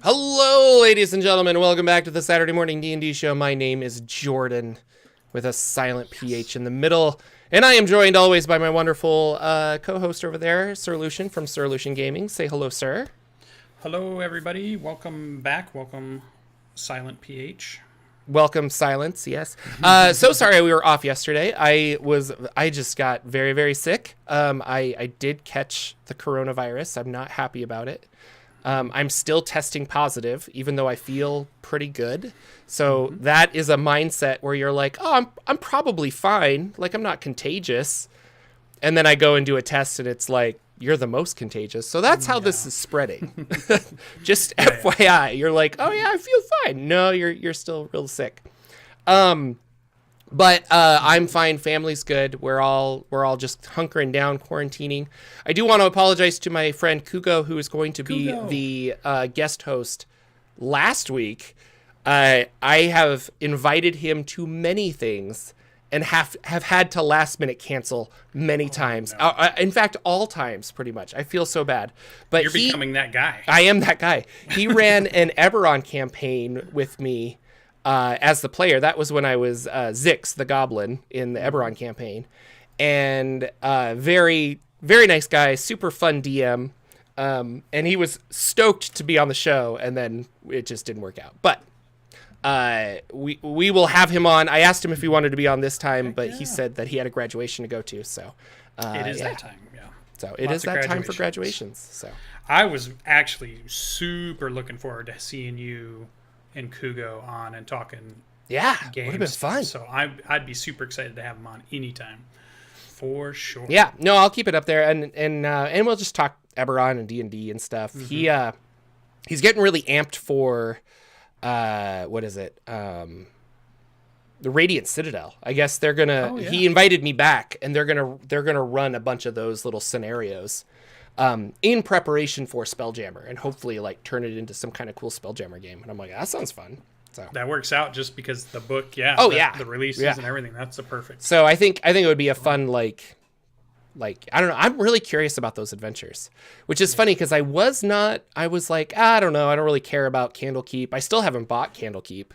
Hello, ladies and gentlemen. Welcome back to the Saturday morning D&D show. My name is Jordan, with a silent PH in the middle, and I am joined always by my wonderful co-host over there, Sir Lucian from Sir Lucian Gaming. Say hello, sir. Hello, everybody. Welcome back. Welcome, Silent PH. Welcome, silence. Yes. So sorry we were off yesterday. I just got very, very sick. I did catch the coronavirus. I'm not happy about it. I'm still testing positive, even though I feel pretty good. So that is a mindset where you're like, oh, I'm probably fine. Like, I'm not contagious. And then I go and do a test and it's like, you're the most contagious. So that's how this is spreading. Just FYI, you're like, oh yeah, I feel fine. No, you're still real sick. But I'm fine. Family's good. We're all just hunkering down, quarantining. I do want to apologize to my friend Kugo, who is going to be the guest host last week. I have invited him to many things and have had to last minute cancel many times. No. In fact, all times, pretty much. I feel so bad. But you're becoming that guy. I am that guy. He ran an Eberron campaign with me. As the player. That was when I was Zix, the goblin, in the Eberron campaign. And very, very nice guy, super fun DM. And he was stoked to be on the show, and then it just didn't work out. But we will have him on. I asked him if he wanted to be on this time, but he said that he had a graduation to go to. So it is that time, yeah. So it is that time for graduations. So I was actually super looking forward to seeing you and Kugo on and talking games. Would have been fun. So I'd be super excited to have him on anytime, for sure. Yeah, no, I'll keep it up there, and we'll just talk Eberron and D&D and stuff. He's getting really amped for what is it? The Radiant Citadel. I guess they're gonna. He invited me back, and they're gonna run a bunch of those little scenarios. In preparation for Spelljammer, and hopefully like turn it into some kind of cool Spelljammer game. And I'm like, that sounds fun. So that works out just because the book, the releases and everything. That's the perfect. So I think it would be a fun like I don't know. I'm really curious about those adventures, which is funny because I was like, I don't know. I don't really care about Candlekeep. I still haven't bought Candlekeep,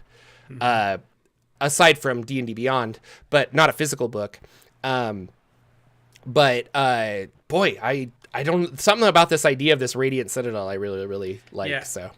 aside from D&D Beyond, but not a physical book. Boy, I don't, something about this idea of this Radiant Citadel I really, really like. Yeah. So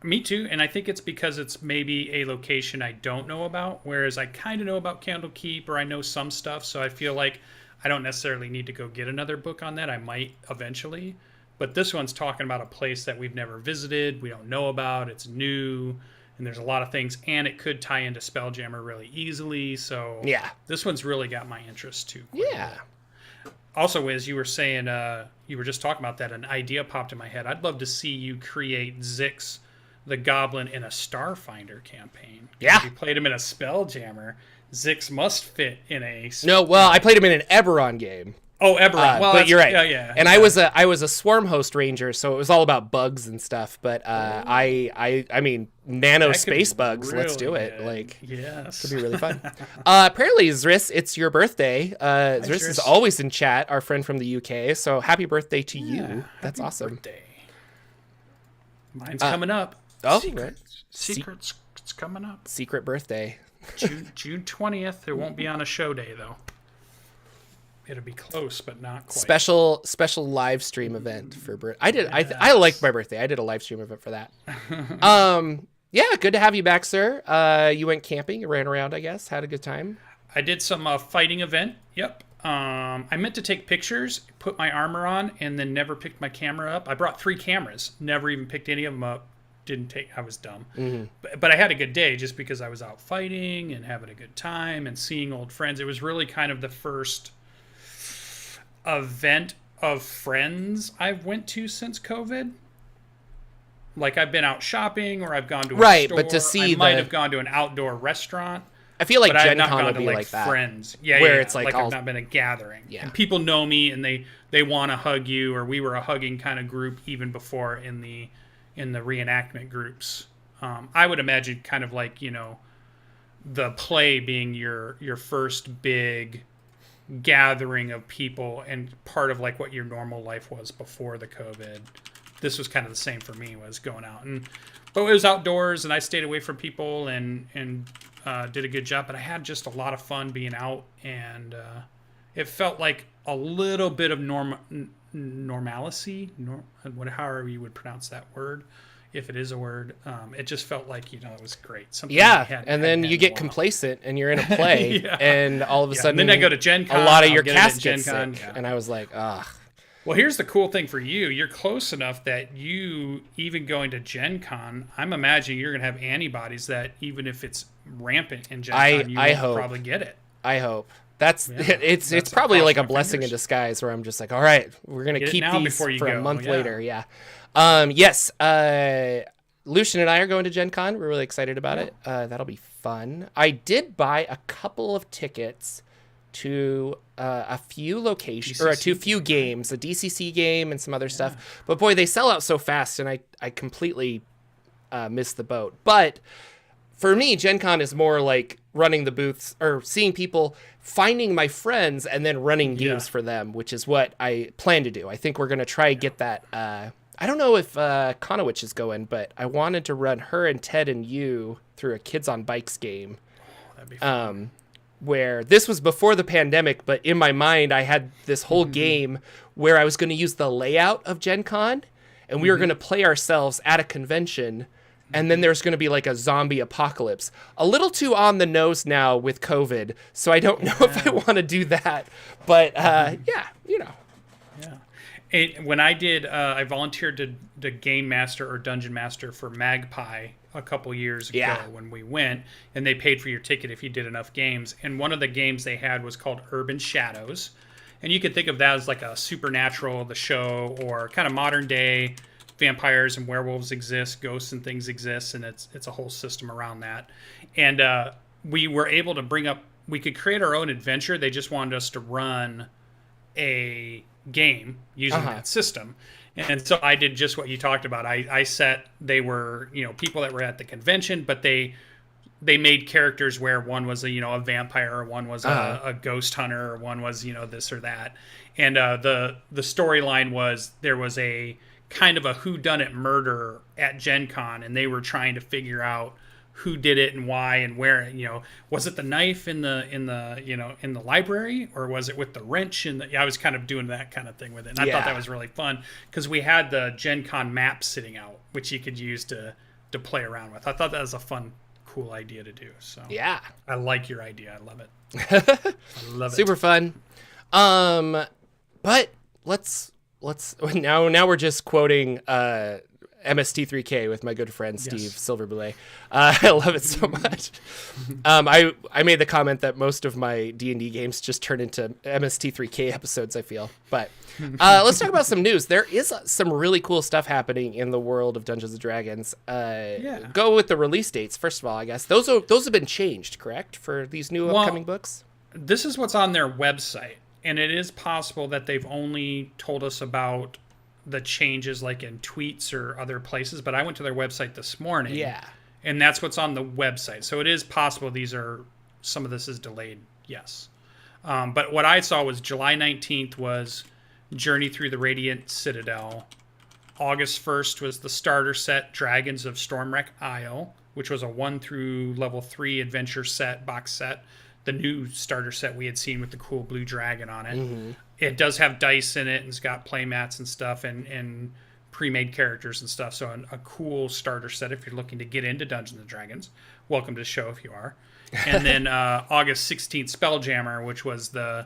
me too. And I think it's because it's maybe a location I don't know about, whereas I kind of know about Candlekeep, or I know some stuff. So I feel like I don't necessarily need to go get another book on that. I might eventually. But this one's talking about a place that we've never visited, we don't know about, it's new, and there's a lot of things, and it could tie into Spelljammer really easily. So yeah, this one's really got my interest too. Yeah. Also, as you were saying, you were just talking about that, an idea popped in my head. I'd love to see you create Zix, the Goblin, in a Starfinder campaign. Yeah. If you played him in a Spelljammer, Zix must fit in a... No, well, I played him in an Eberron game. Oh, Eberron. But you're right. Yeah. And I was a swarm host ranger, so it was all about bugs and stuff. But I mean, nano space bugs. Let's do it. Good. Like, yes, it'll be really fun. Apparently, Zris, it's your birthday. Zris is always in chat. Our friend from the UK. So happy birthday to you. That's awesome. Birthday. Mine's coming up. Oh, Secrets. It's coming up. Secret birthday. June 20th. It won't be on a show day though. It'll be close, but not quite. Special live stream event for birthday. I liked my birthday. I did a live stream event for that. Yeah, good to have you back, sir. You went camping, you ran around, I guess, had a good time. I did some fighting event. Yep. I meant to take pictures, put my armor on, and then never picked my camera up. I brought 3 cameras, never even picked any of them up. I was dumb. But I had a good day just because I was out fighting and having a good time and seeing old friends. It was really kind of the first event of friends I've went to since COVID. Like, I've been out shopping, or I've gone to a store. But to see I might have gone to an outdoor restaurant. I feel like Gen Con would be like that. Friends. Where it's like I've not been a gathering. Yeah. And people know me and they want to hug you, or we were a hugging kind of group even before in the reenactment groups. I would imagine kind of like, the play being your first big gathering of people and part of like what your normal life was before the COVID. this was kind of the same for me, was going out. But it was outdoors, and I stayed away from people and did a good job. But I had just a lot of fun being out, and it felt like a little bit of normalcy, however you would pronounce that word, if it is a word. It just felt like, it was great. Something and then you get complacent and you're in a play, and all of a sudden, and then I go to Gen Con, a lot of your cast gets sick, and I was like, ugh. Well, here's the cool thing for you. You're close enough that you, even going to Gen Con, I'm imagining you're going to have antibodies that even if it's rampant in Gen Con, you will probably get it. I hope. It's probably like a blessing in disguise, where I'm just like, all right, we're going to keep these for a month later. Yeah. Yes. Lucian and I are going to Gen Con. We're really excited about it. That'll be fun. I did buy a couple of tickets to a few locations, or to a few games, a DCC game and some other stuff. But boy, they sell out so fast, and I completely missed the boat. But for me, Gen Con is more like running the booths, or seeing people, finding my friends, and then running games for them, which is what I plan to do. I think we're going to try to get that. I don't know if Conowitch is going, but I wanted to run her and Ted and you through a Kids on Bikes game. That'd be fun. Where this was before the pandemic, but in my mind, I had this whole game where I was going to use the layout of Gen Con, and we were going to play ourselves at a convention, and then there's going to be like a zombie apocalypse. A little too on the nose now with COVID, so I don't know if I want to do that. But Yeah. When I did, I volunteered to Game Master or Dungeon Master for Magpie a couple years ago when we went, and they paid for your ticket if you did enough games. And one of the games they had was called Urban Shadows, and you could think of that as like a Supernatural, the show, or kind of modern day vampires and werewolves exist, ghosts and things exist, and it's a whole system around that. And we were able to we could create our own adventure. They just wanted us to run a game using that system. And so I did just what you talked about. I set, they were, people that were at the convention, but they made characters where one was a vampire, or one was a ghost hunter, or one was, this or that. And the storyline was, there was a kind of a whodunit murder at Gen Con, and they were trying to figure out who did it and why and where. Was it the knife in the library, or was it with the wrench? I was kind of doing that kind of thing with it, and I thought that was really fun, because we had the Gen Con map sitting out, which you could use to play around with. I thought that was a fun, cool idea to do. So I like your idea. I love it. I love it. Super fun. But let's now we're just quoting MST3K with my good friend Steve Silverboulet. I love it so much. I made the comment that most of my D&D games just turn into MST3K episodes, I feel. But let's talk about some news. There is some really cool stuff happening in the world of Dungeons & Dragons. Go with the release dates, first of all, I guess. Those have been changed, correct, for these new upcoming books? This is what's on their website, and it is possible that they've only told us about the changes like in tweets or other places, but I went to their website this morning, and that's what's on the website. So it is possible some of this is delayed, yes. But what I saw was July 19th was Journey Through the Radiant Citadel. August 1st was the starter set Dragons of Stormwreck Isle, which was a 1 through level 3 adventure set, box set. The new starter set we had seen with the cool blue dragon on it. It does have dice in it, and it's got play mats and stuff, and pre-made characters and stuff. So a cool starter set if you're looking to get into Dungeons and Dragons. Welcome to the show if you are. And then August 16th, Spelljammer, which was the,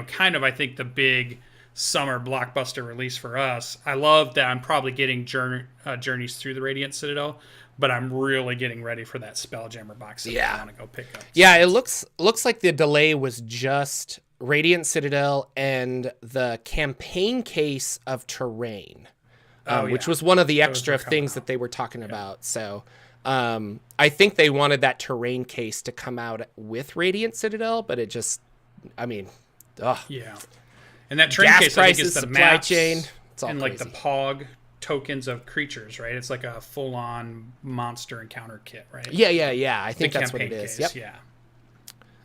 kind of, I think, the big summer blockbuster release for us. I love that I'm probably getting Journeys Through the Radiant Citadel, but I'm really getting ready for that Spelljammer box that I want to go pick up. Yeah, it looks like the delay was just Radiant Citadel and the campaign case of Terrain, which was one of the extra things that they were talking about. So I think they wanted that Terrain case to come out with Radiant Citadel, but it just, and that Terrain gas case, prices, I think, is the supply maps chain, it's all and crazy. Like the POG tokens of creatures, right? It's like a full-on monster encounter kit, right? Yeah. I think that's what it is. Case, yep.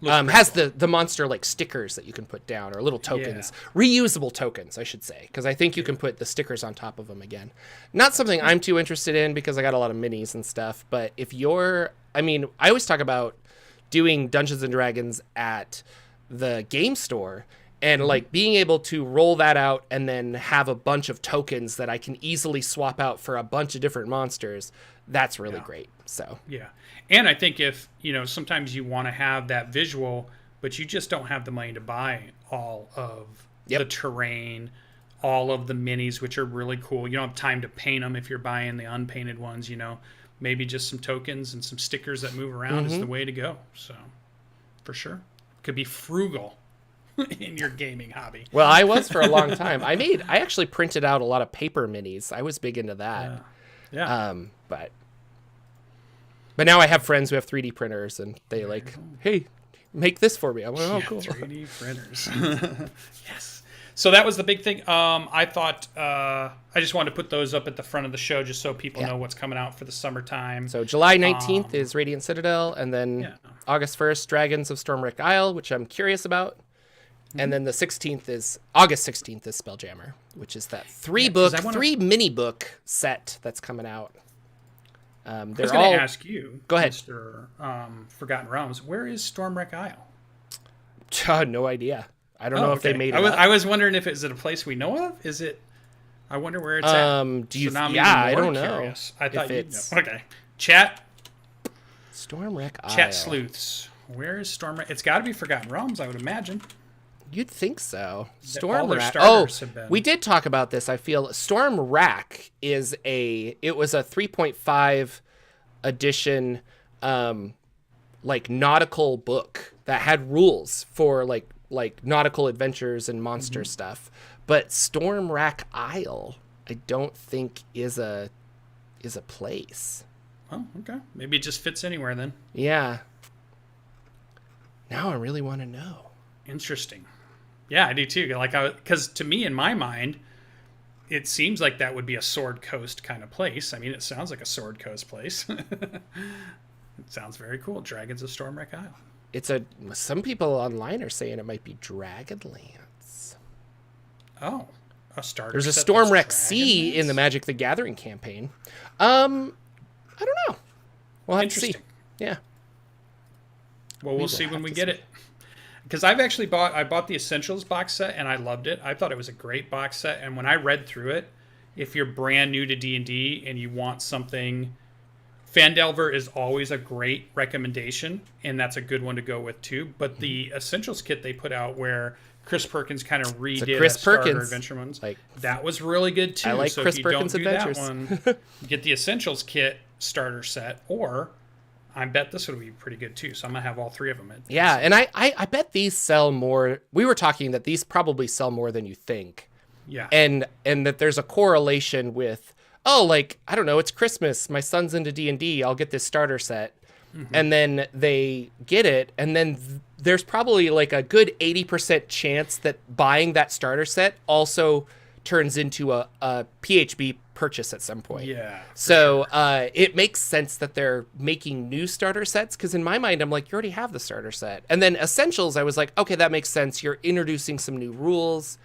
Has the monster like stickers that you can put down, or little tokens, reusable tokens, I should say, because I think you can put the stickers on top of them again. Not something I'm too interested in because I got a lot of minis and stuff. But if you're, I mean, I always talk about doing Dungeons and Dragons at the game store and like being able to roll that out and then have a bunch of tokens that I can easily swap out for a bunch of different monsters. That's really great. So yeah. And I think if, sometimes you want to have that visual, but you just don't have the money to buy all of the terrain, all of the minis, which are really cool. You don't have time to paint them if you're buying the unpainted ones, maybe just some tokens and some stickers that move around is the way to go. So for sure. Could be frugal in your gaming hobby. Well, I was for a long time. I actually printed out a lot of paper minis. I was big into that. Yeah. But now I have friends who have 3D printers, and they hey, make this for me. I'm like, oh, cool. 3D printers. Yes. So that was the big thing. I thought I just wanted to put those up at the front of the show just so people know what's coming out for the summertime. So July 19th is Radiant Citadel, and then August 1st, Dragons of Stormwreck Isle, which I'm curious about. And then the August 16th is Spelljammer, which is that 3 mini book set that's coming out. I was going to ask you, go ahead, Mr. Forgotten Realms, where is Stormwreck Isle? No idea. I don't know if they made it. I was wondering if it's at a place we know of. Is it? I wonder where it's at. I don't know. Curious. I thought you'd know. Okay, chat. Stormwreck Isle. Chat sleuths. Where is Stormwreck? It's got to be Forgotten Realms, I would imagine. You'd think so. Stormwreck. We did talk about this. I feel Stormwreck was a 3.5 edition, nautical book that had rules for like nautical adventures and monster stuff. But Stormwreck Isle, I don't think is a place. Oh, okay. Maybe it just fits anywhere then. Yeah. Now I really want to know. Interesting. Yeah, I do too. Because to me, in my mind, it seems like that would be a Sword Coast kind of place. I mean, it sounds like a Sword Coast place. It sounds very cool. Dragons of Stormwreck Isle. Some people online are saying it might be Dragonlance. Oh, a starter. There's a Stormwreck Sea in the Magic the Gathering campaign. I don't know. We'll have to see. Yeah. Well, we'll see when we get it. Because I bought the Essentials box set and I loved it. I thought it was a great box set. And when I read through it, if you're brand new to D&D and you want something, Phandelver is always a great recommendation, and that's a good one to go with too. But the Essentials kit they put out where Chris Perkins kind of redid Chris Starter Perkins Adventure ones, that was really good too. I like so Chris if you Perkins don't do Adventures. That one, get the Essentials kit starter set, or I bet this would be pretty good too. So I'm gonna have all 3 of them. Yeah, and I bet these sell more. We were talking that these probably sell more than you think. Yeah, and that there's a correlation with I don't know, it's Christmas, my son's into D&D, I'll get this starter set, and then they get it, and then there's probably like a good 80% chance that buying that starter set also turns into a PHB purchase at some point. Yeah. So it makes sense that they're making new starter sets, because in my mind, I'm like, you already have the starter set. And then Essentials, I was like, okay, that makes sense. You're introducing some new rules.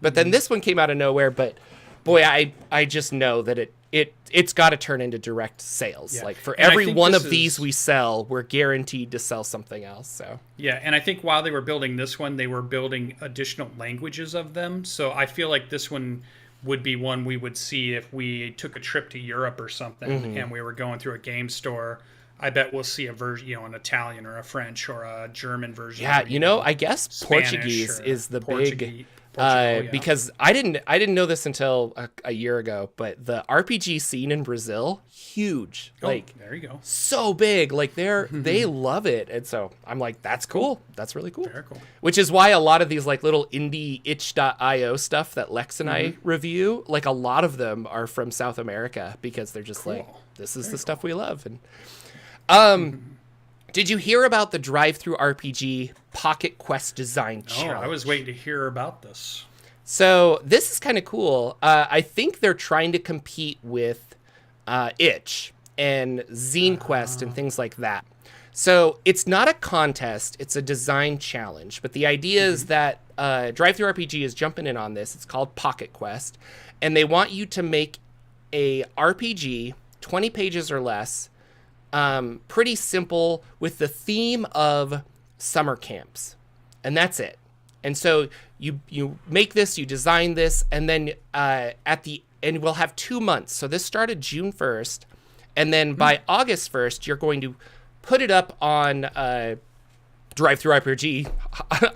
But then this one came out of nowhere. But boy, I just know that it's got to turn into direct sales. Yeah. Like for every one of these we sell, we're guaranteed to sell something else. So yeah, and I think while they were building this one, they were building additional languages of them. So I feel like this one would be one we would see if we took a trip to Europe or something and we were going through a game store. I bet we'll see a version, an Italian or a French or a German version. Yeah, I guess Spanish Portuguese is the big. Because I didn't know this until a year ago, but the RPG scene in Brazil, huge. There you go. So big. They love it. And so I'm like, that's cool. That's really cool. Very cool. Which is why a lot of these little indie itch.io stuff that Lex and I review, a lot of them are from South America, because they're just this is the stuff we love. And did you hear about the drive-through RPG Pocket Quest design challenge? I was waiting to hear about this. So this is kind of cool. I think they're trying to compete with Itch and Zine Quest and things like that. So it's not a contest, it's a design challenge. But the idea is that Drive-Thru RPG is jumping in on this. It's called Pocket Quest. And they want you to make a RPG, 20 pages or less, pretty simple, with the theme of summer camps. And that's it. And so you make this, you design this, and then and we'll have 2 months. So this started June 1st. And then by August 1st, you're going to put it up on Drive-Thru RPG,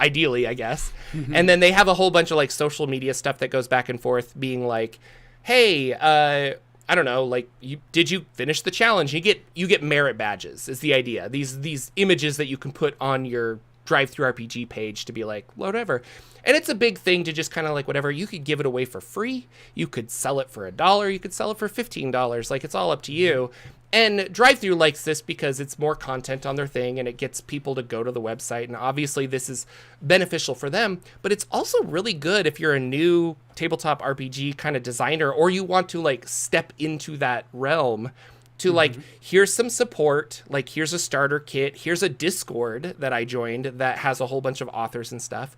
ideally, I guess. And then they have a whole bunch of like social media stuff that goes back and forth, being like, hey, I don't know, like, did you finish the challenge? You get merit badges is the idea. These images that you can put on your Drive-Thru RPG page to be like, whatever. And it's a big thing to just kind of like, whatever. You could give it away for free. You could sell it for $1. You could sell it for $15. Like, it's all up to you. And Drive-Thru likes this because it's more content on their thing and it gets people to go to the website. And obviously this is beneficial for them, but it's also really good if you're a new tabletop RPG kind of designer, or you want to like step into that realm to like, here's some support, like here's a starter kit, here's a Discord that I joined that has a whole bunch of authors and stuff.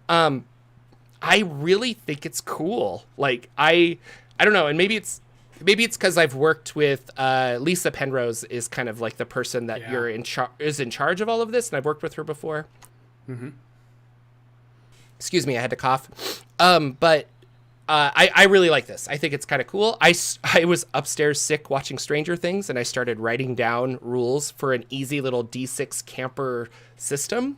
I really think it's cool. Like, I don't know. And maybe it's because I've worked with Lisa Penrose is kind of like the person that is in charge of all of this, and I've worked with her before. Excuse me, I had to cough. But I really like this. I think it's kind of cool. I was upstairs sick watching Stranger Things, and I started writing down rules for an easy little D6 camper system.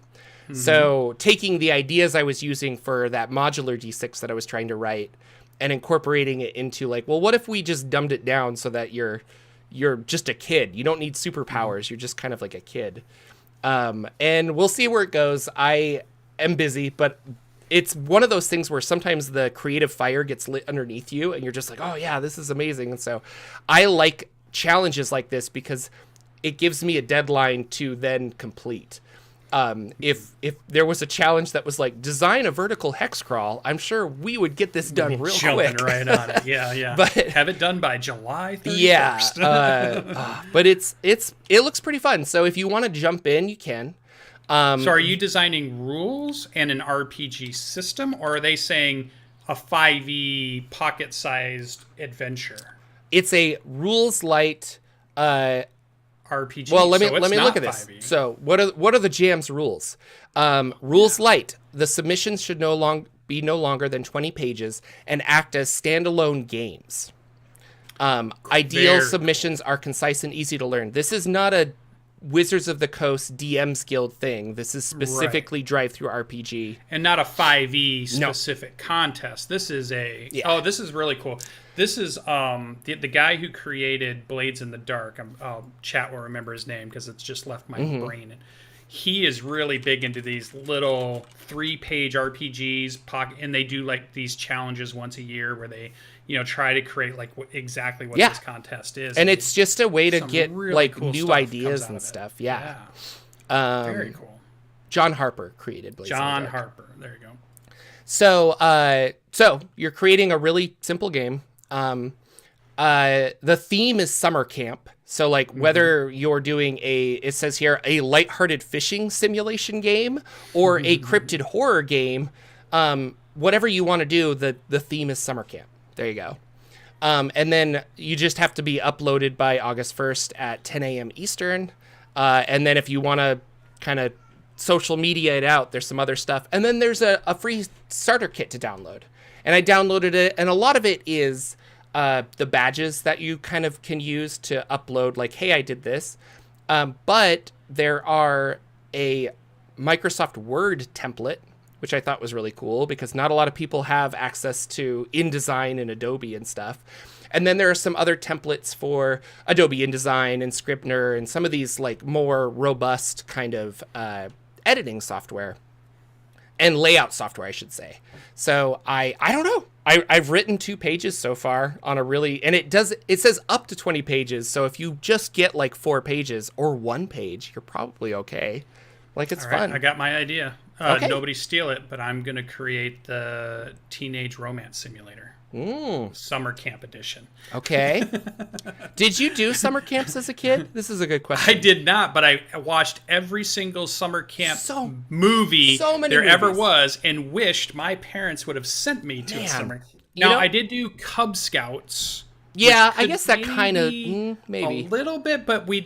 So taking the ideas I was using for that modular D6 that I was trying to write and incorporating it into like, well, what if we just dumbed it down so that you're just a kid? You don't need superpowers. You're just kind of like a kid. And we'll see where it goes. I am busy, but it's one of those things where sometimes the creative fire gets lit underneath you and you're just like, oh yeah, this is amazing. And so I like challenges like this because it gives me a deadline to then complete. If there was a challenge that was like design a vertical hex crawl, I'm sure we would get this done real quick. Right on it. Yeah. But have it done by July 31st. Yeah. But it looks pretty fun. So if you want to jump in, you can. So are you designing rules and an RPG system, or are they saying a 5e pocket-sized adventure? It's a rules light RPG. Well, let me look at this. 5e. So, what are the Jam's rules? Rules light. The submissions should be no longer than 20 pages and act as standalone games. Ideal submissions are concise and easy to learn. This is not a Wizards of the Coast DMsGuild thing. This is specifically Drive-Thru RPG. And not a 5e specific contest. This is oh, this is really cool. This is the guy who created Blades in the Dark. Chat will remember his name because it's just left my brain. And he is really big into these little 3-page RPGs, and they do like these challenges once a year where they, try to create like exactly what this contest is. And it's just a way to get really like cool new ideas and stuff. Yeah. Very cool. John Harper created Blades in the Dark. Harper. There you go. So you're creating a really simple game. The theme is summer camp. So like whether you're doing it says here, a lighthearted fishing simulation game or a cryptid horror game, whatever you want to do, the theme is summer camp. There you go. And then you just have to be uploaded by August 1st at 10 a.m. Eastern. And then if you want to kind of social media it out, there's some other stuff. And then there's a free starter kit to download. And I downloaded it, and a lot of it is the badges that you kind of can use to upload, like, hey, I did this. But there are a Microsoft Word template, which I thought was really cool because not a lot of people have access to InDesign and Adobe and stuff. And then there are some other templates for Adobe InDesign and Scrivener and some of these like more robust kind of editing software and layout software, I should say. So I don't know. I've written 2 pages so far on and it says up to 20 pages. So if you just get like 4 pages or 1 page, you're probably okay. Like, it's fun. I got my idea. Okay. Nobody steal it, but I'm going to create the teenage romance simulator. Summer camp edition. Okay. Did you do summer camps as a kid? This is a good question. I did not, but I watched every single summer camp movie many there ever movies. was and wished my parents would have sent me to a summer. You Now, know- I did do Cub Scouts. Yeah, which I could guess that kind of A maybe. little bit, but we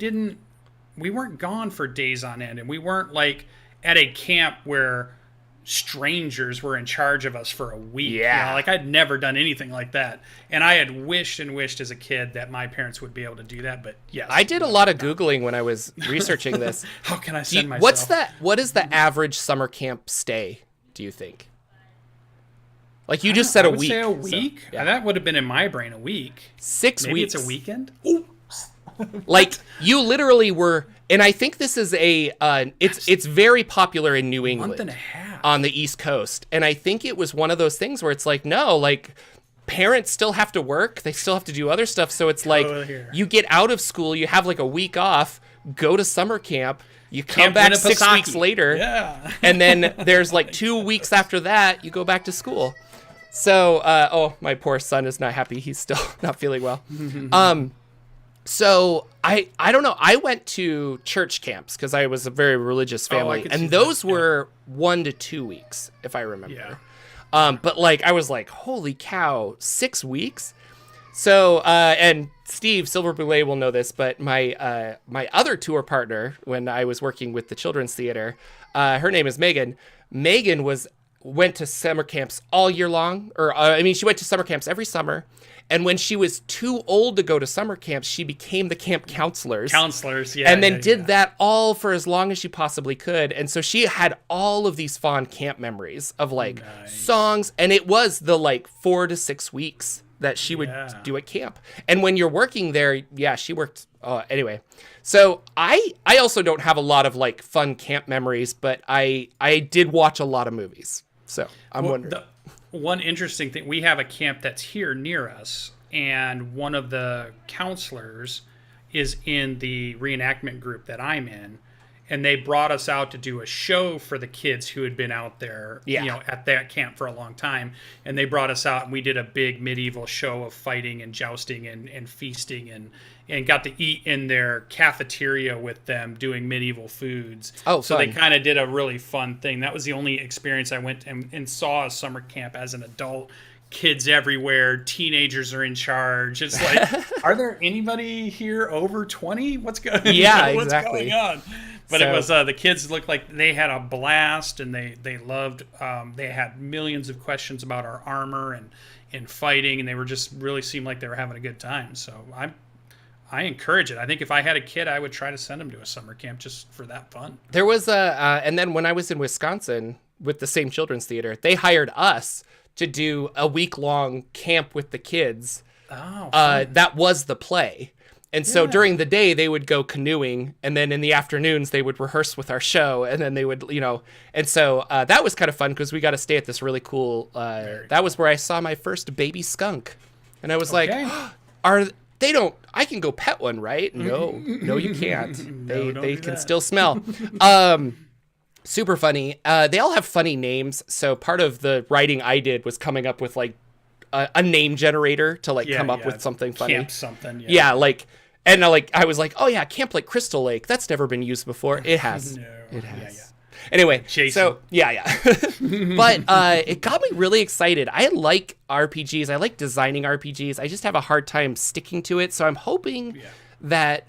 weren't gone for days on end, and we weren't like at a camp where strangers were in charge of us for a week. Yeah. You know, like I'd never done anything like that. And I had wished and wished as a kid that my parents would be able to do that. But yes. I did a lot of Googling when I was researching this. How can I send myself? What is the average summer camp stay, do you think? Like you just said I a would week. say a week. So, yeah. That would have been in my brain, a week. 6 Maybe weeks. it's a weekend? Like you literally were, and I think this is it's very popular in New England. Month and a half. On the East Coast. And I think it was one of those things where it's like, no, like parents still have to work. They still have to do other stuff. So it's like you get out of school, you have like a week off, go to summer camp, you come back 6 weeks later. Yeah. And then there's like 2 weeks after that, you go back to school. So, my poor son is not happy. He's still not feeling well. So I don't know. I went to church camps because I was a very religious family, and those were 1 to 2 weeks, if I remember. Yeah. But like I was like, holy cow, 6 weeks. So and Steve Silver Boulet will know this, but my other tour partner when I was working with the Children's Theater, her name is Megan. Megan went to summer camps all year long, she went to summer camps every summer. And when she was too old to go to summer camps, she became the camp counselors. Yeah. And then did that all for as long as she possibly could. And so she had all of these fond camp memories of like songs. And it was the like 4 to 6 weeks that she would do at camp. And when you're working there, she worked. Anyway, so I also don't have a lot of like fun camp memories, but I did watch a lot of movies. So I'm wondering. One interesting thing, we have a camp that's here near us, and one of the counselors is in the reenactment group that I'm in, and they brought us out to do a show for the kids who had been out there, at that camp for a long time, and they brought us out, and we did a big medieval show of fighting and jousting and feasting, and got to eat in their cafeteria with them doing medieval foods. So fun. they kind of did a really fun thing. That was the only experience I went and saw a summer camp as an adult. Kids everywhere, teenagers are in charge. It's like, are there anybody here over 20? What's going exactly. on? But it was the kids looked like they had a blast, and they loved. They had millions of questions about our armor and fighting, and they were just really seemed like they were having a good time. So I encourage it. I think if I had a kid, I would try to send him to a summer camp just for that fun. There was and then when I was in Wisconsin with the same Children's Theater, they hired us to do a week-long camp with the kids. That was the play. And so during the day, they would go canoeing, and then in the afternoons, they would rehearse with our show, and then they would, and so that was kind of fun because we got to stay at this really cool, that was where I saw my first baby skunk. And I was like, I can go pet one, right? No, you can't. They can still smell. Super funny. They all have funny names. So part of the writing I did was coming up with like a name generator to like come up with something funny. Camp something. Yeah, like, and I was like, oh yeah, Camp like Crystal Lake. That's never been used before. It has. It has. Yeah. Anyway, Jason. So yeah. But it got me really excited. I like RPGs. I like designing RPGs. I just have a hard time sticking to it. So I'm hoping that,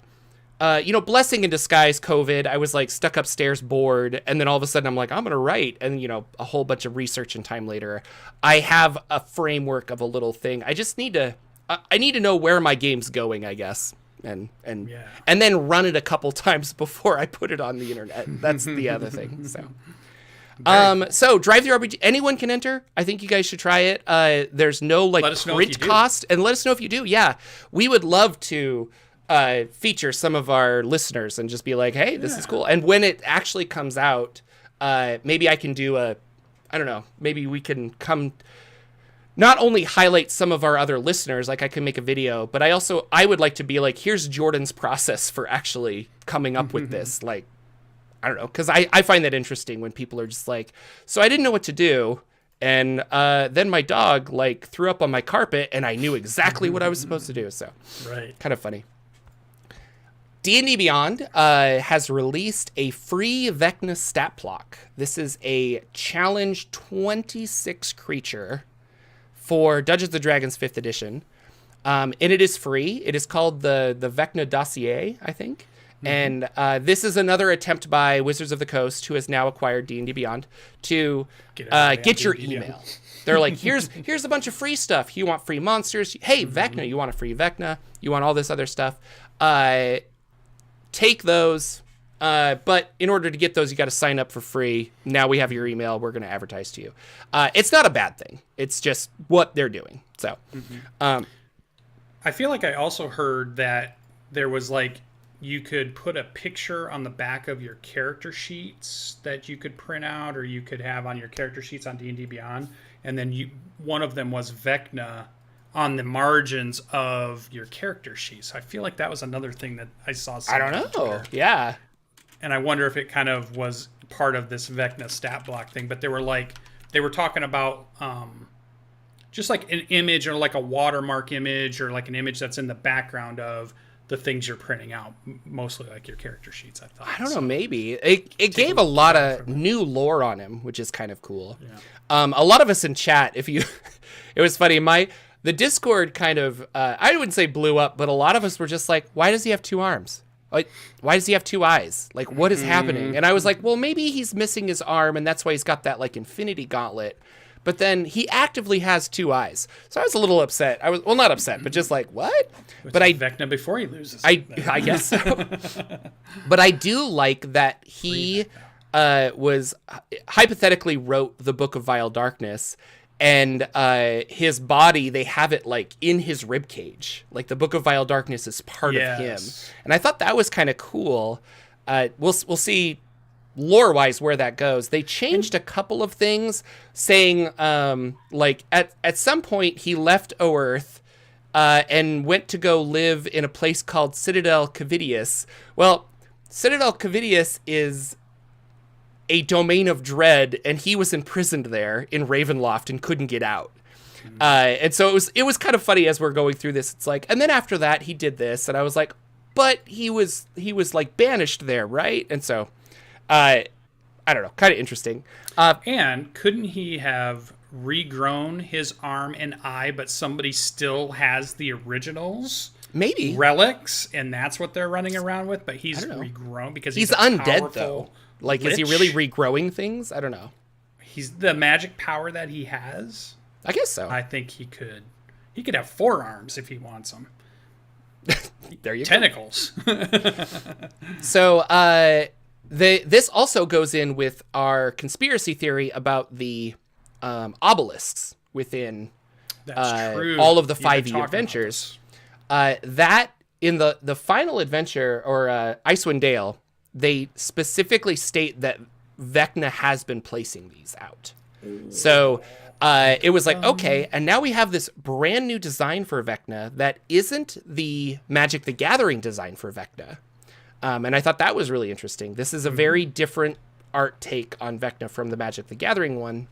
blessing in disguise, COVID, I was like stuck upstairs bored. And then all of a sudden I'm like, I'm going to write. And, a whole bunch of research and time later, I have a framework of a little thing. I just need to, I need to know where my game's going, I guess. And then run it a couple times before I put it on the internet. That's the other thing. So, so Drive Through RPG, anyone can enter. I think you guys should try it. There's no print cost, and let us know if you do. Yeah, we would love to feature some of our listeners and just be like, hey, this is cool. And when it actually comes out, maybe I can do I don't know, maybe we can come. Not only highlight some of our other listeners, like I can make a video, but I would like to be like, here's Jordan's process for actually coming up with this. Like, I don't know, because I find that interesting when people are just like, so I didn't know what to do. And then my dog like threw up on my carpet, and I knew exactly what I was supposed to do. So, right, kind of funny. D&D Beyond has released a free Vecna stat block. This is a challenge 26 creature for Dungeons & Dragons 5th edition. And it is free. It is called the Vecna Dossier, I think. And this is another attempt by Wizards of the Coast, who has now acquired D&D Beyond, to get your email. They're like, here's a bunch of free stuff. You want free monsters? Hey, Vecna, you want a free Vecna? You want all this other stuff? Take those. But in order to get those, you got to sign up for free. Now we have your email. We're going to advertise to you. It's not a bad thing. It's just what they're doing. So, I feel like I also heard that there was like, you could put a picture on the back of your character sheets that you could print out, or you could have on your character sheets on D&D Beyond. And then one of them was Vecna on the margins of your character sheets. I feel like that was another thing that I saw. I don't know. Yeah. And I wonder if it kind of was part of this Vecna stat block thing. But they were talking about just like an image, or like a watermark image, or like an image that's in the background of the things you're printing out, mostly like your character sheets, I thought. I don't know, maybe. It gave a lot of new lore on him, which is kind of cool. Yeah. A lot of us in chat, it was funny, the Discord kind of, I wouldn't say blew up, but a lot of us were just like, why does he have 2 arms? Like, why does he have 2 eyes? Like, what is happening? And I was like, well, maybe he's missing his arm, and that's why he's got that, like, infinity gauntlet. But then he actively has 2 eyes. So I was a little upset. Well, not upset, but just like, what? But Vecna before he loses. I guess so. But I do like that he was hypothetically wrote the Book of Vile Darkness, and his body, they have it like in his rib cage. Like the Book of Vile Darkness is part of him. And I thought that was kind of cool. We'll see lore-wise where that goes. They changed a couple of things, saying like at some point he left Oerth and went to go live in a place called Citadel Cavidius. Well, Citadel Cavidius is a domain of dread, and he was imprisoned there in Ravenloft and couldn't get out. And so it was kind of funny as we're going through this. It's like, and then after that he did this, and I was like, but he was like banished there, right? And so I don't know, kind of interesting. And couldn't he have regrown his arm and eye, but somebody still has the originals? Maybe. Relics, and that's what they're running around with, but he's regrown because he's undead, though. Like, lich. Is he really regrowing things? I don't know. He's the magic power that he has. I guess so. I think he could have 4 arms if he wants them. There you Tentacles. go. So, this also goes in with our conspiracy theory about the obelisks within all of the 5e adventures. That in the final adventure, or Icewind Dale, they specifically state that Vecna has been placing these out. So it was like, okay, and now we have this brand new design for Vecna that isn't the Magic the Gathering design for Vecna. And I thought that was really interesting. This is a very different art take on Vecna from the Magic the Gathering one.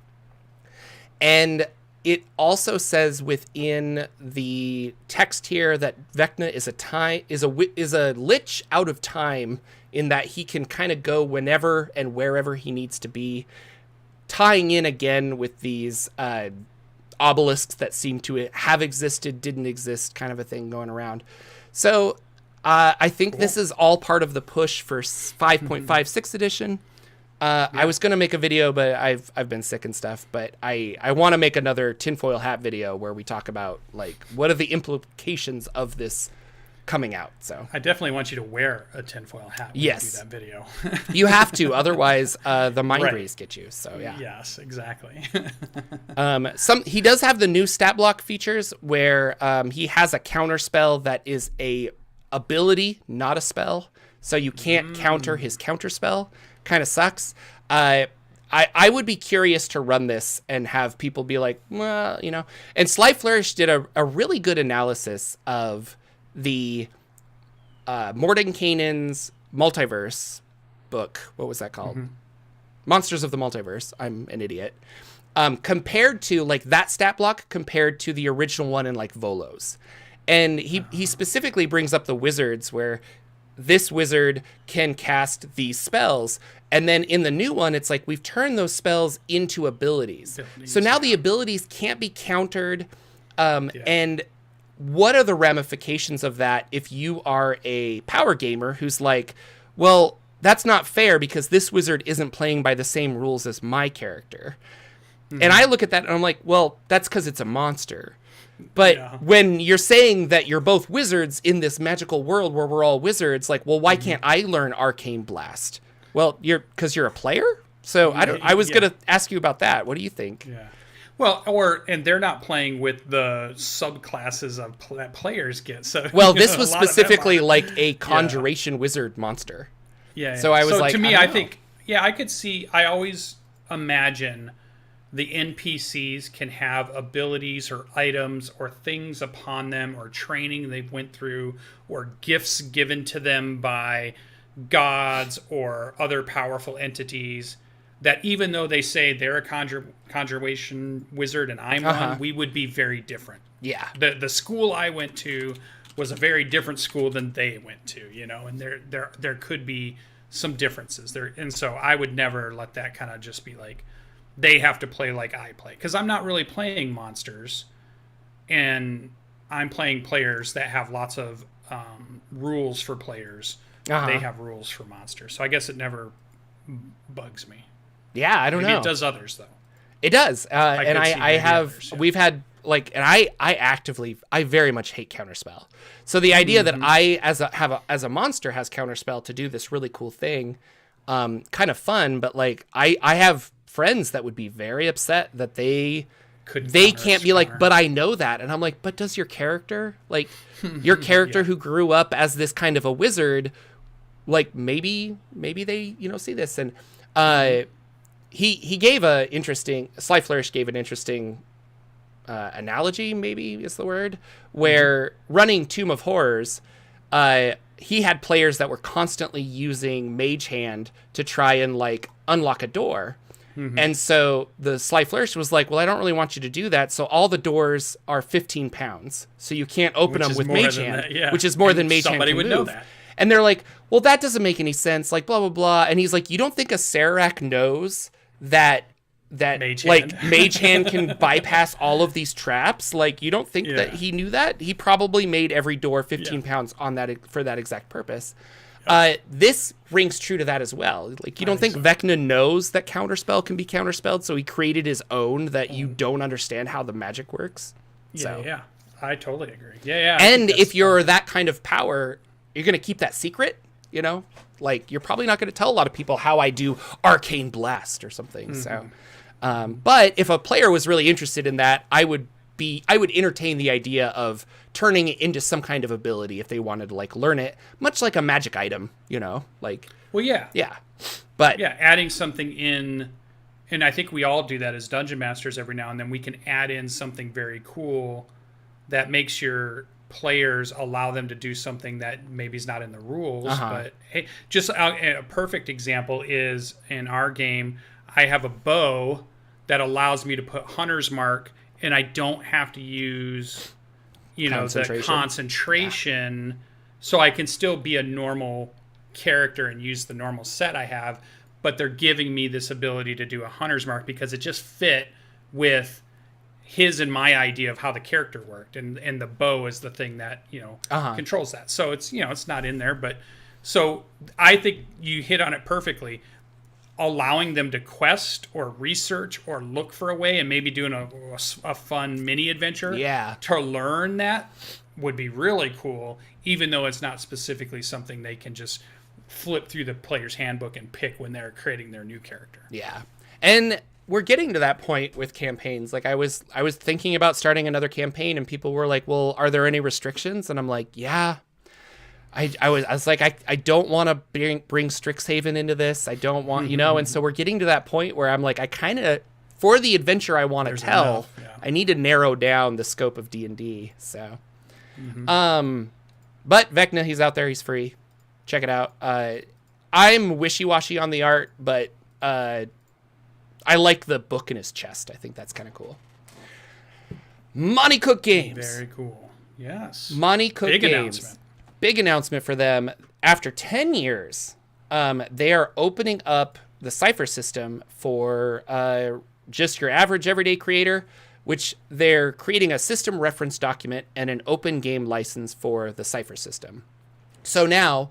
And it also says within the text here that Vecna is a lich out of time, in that he can kind of go whenever and wherever he needs to be, tying in again with these obelisks that seem to have existed, didn't exist, kind of a thing going around. So I think this is all part of the push for 5.5 6th edition. I was going to make a video, but I've been sick and stuff. But I want to make another tinfoil hat video where we talk about, like, what are the implications of this coming out. So I definitely want you to wear a tinfoil hat when you do that video. You have to, otherwise the mind rays get you. So yeah. Yes, exactly. He does have the new stat block features where he has a counter spell that is a ability, not a spell. So you can't counter his counter spell. Kind of sucks. I would be curious to run this and have people be like, well, you know. And Sly Flourish did a really good analysis of the Mordenkainen's multiverse book. What was that called? Monsters of the Multiverse. I'm an idiot. compared to like that stat block compared to the original one in like Volos. And he specifically brings up the wizards where this wizard can cast these spells. And then in the new one, it's like we've turned those spells into abilities. So now the abilities can't be countered. And what are the ramifications of that if you are a power gamer who's like, well, that's not fair because this wizard isn't playing by the same rules as my character. Mm-hmm. And I look at that and I'm like, well, that's because it's a monster. But when you're saying that you're both wizards in this magical world where we're all wizards, like, well, why can't I learn Arcane Blast? Well, because you're a player? So I was going to ask you about that. What do you think? Yeah. Well, and they're not playing with the subclasses of that players get. So well, this was specifically like a conjuration wizard monster. Yeah. So I was like, to me, I think, I could see. I always imagine the NPCs can have abilities or items or things upon them or training they've went through or gifts given to them by gods or other powerful entities that even though they say they're a conjuration wizard and I'm one, we would be very different. Yeah. The school I went to was a very different school than they went to, and there could be some differences there. And so I would never let that kind of just be like, they have to play like I play. Because I'm not really playing monsters. And I'm playing players that have lots of rules for players. They have rules for monsters. So I guess it never bugs me. Yeah, I don't know. It does others, though. It does. We've had, like, and I very much hate Counterspell. So the idea that I, as a monster, has Counterspell to do this really cool thing, kind of fun, but, like, I have friends that would be very upset that they can't be like, but I know that. And I'm like, but does your character, like, your character who grew up as this kind of a wizard, like, maybe they, see this. And he gave Sly Flourish gave an interesting analogy, maybe is the word, where running Tomb of Horrors, he had players that were constantly using Mage Hand to try and, like, unlock a door. Mm-hmm. And so the Sly Flourish was like, well, I don't really want you to do that. So all the doors are 15 pounds. So you can't open them with Mage Hand, which is more than Mage Hand can move. Somebody would know that. And they're like, well, that doesn't make any sense. Like, blah, blah, blah. And he's like, you don't think a Serac knows that Mage Hand can bypass all of these traps? Like, you don't think that he knew that? He probably made every door 15 pounds on that for that exact purpose. This rings true to that as well. Like, you don't think Vecna knows that Counterspell can be counterspelled, so he created his own that you don't understand how the magic works? Yeah. I totally agree. Yeah. And if you're that kind of power, you're going to keep that secret, Like, you're probably not going to tell a lot of people how I do Arcane Blast or something. Mm-hmm. So, but if a player was really interested in that, I would entertain the idea of turning it into some kind of ability if they wanted to, like, learn it, much like a magic item, like. Well, yeah. Yeah. But yeah, adding something in, and I think we all do that as dungeon masters every now and then. We can add in something very cool that makes your players, allow them to do something that maybe is not in the rules. But hey, just a perfect example is in our game, I have a bow that allows me to put Hunter's Mark, and I don't have to use, the concentration, so I can still be a normal character and use the normal set I have, but they're giving me this ability to do a Hunter's Mark because it just fit with his and my idea of how the character worked, and the bow is the thing that, controls that. So it's, it's not in there, but so I think you hit on it perfectly. Allowing them to quest or research or look for a way and maybe doing a fun mini adventure to learn that would be really cool, even though it's not specifically something they can just flip through the player's handbook and pick when they're creating their new character. Yeah. And we're getting to that point with campaigns. Like, I was thinking about starting another campaign and people were like, well, are there any restrictions? And I'm like, yeah. I was like, I don't want to bring Strixhaven into this. I don't want, and so we're getting to that point where I'm like, I kind of, for the adventure I want to tell, I need to narrow down the scope of D&D. So, but Vecna, he's out there. He's free. Check it out. I'm wishy-washy on the art, but I like the book in his chest. I think that's kind of cool. Monty Cook Games. Very cool. Yes. Monty Cook Big Games. announcement. Big announcement for them. After 10 years, they are opening up the Cypher system for just your average everyday creator, which they're creating a system reference document and an open game license for the Cypher system. So now,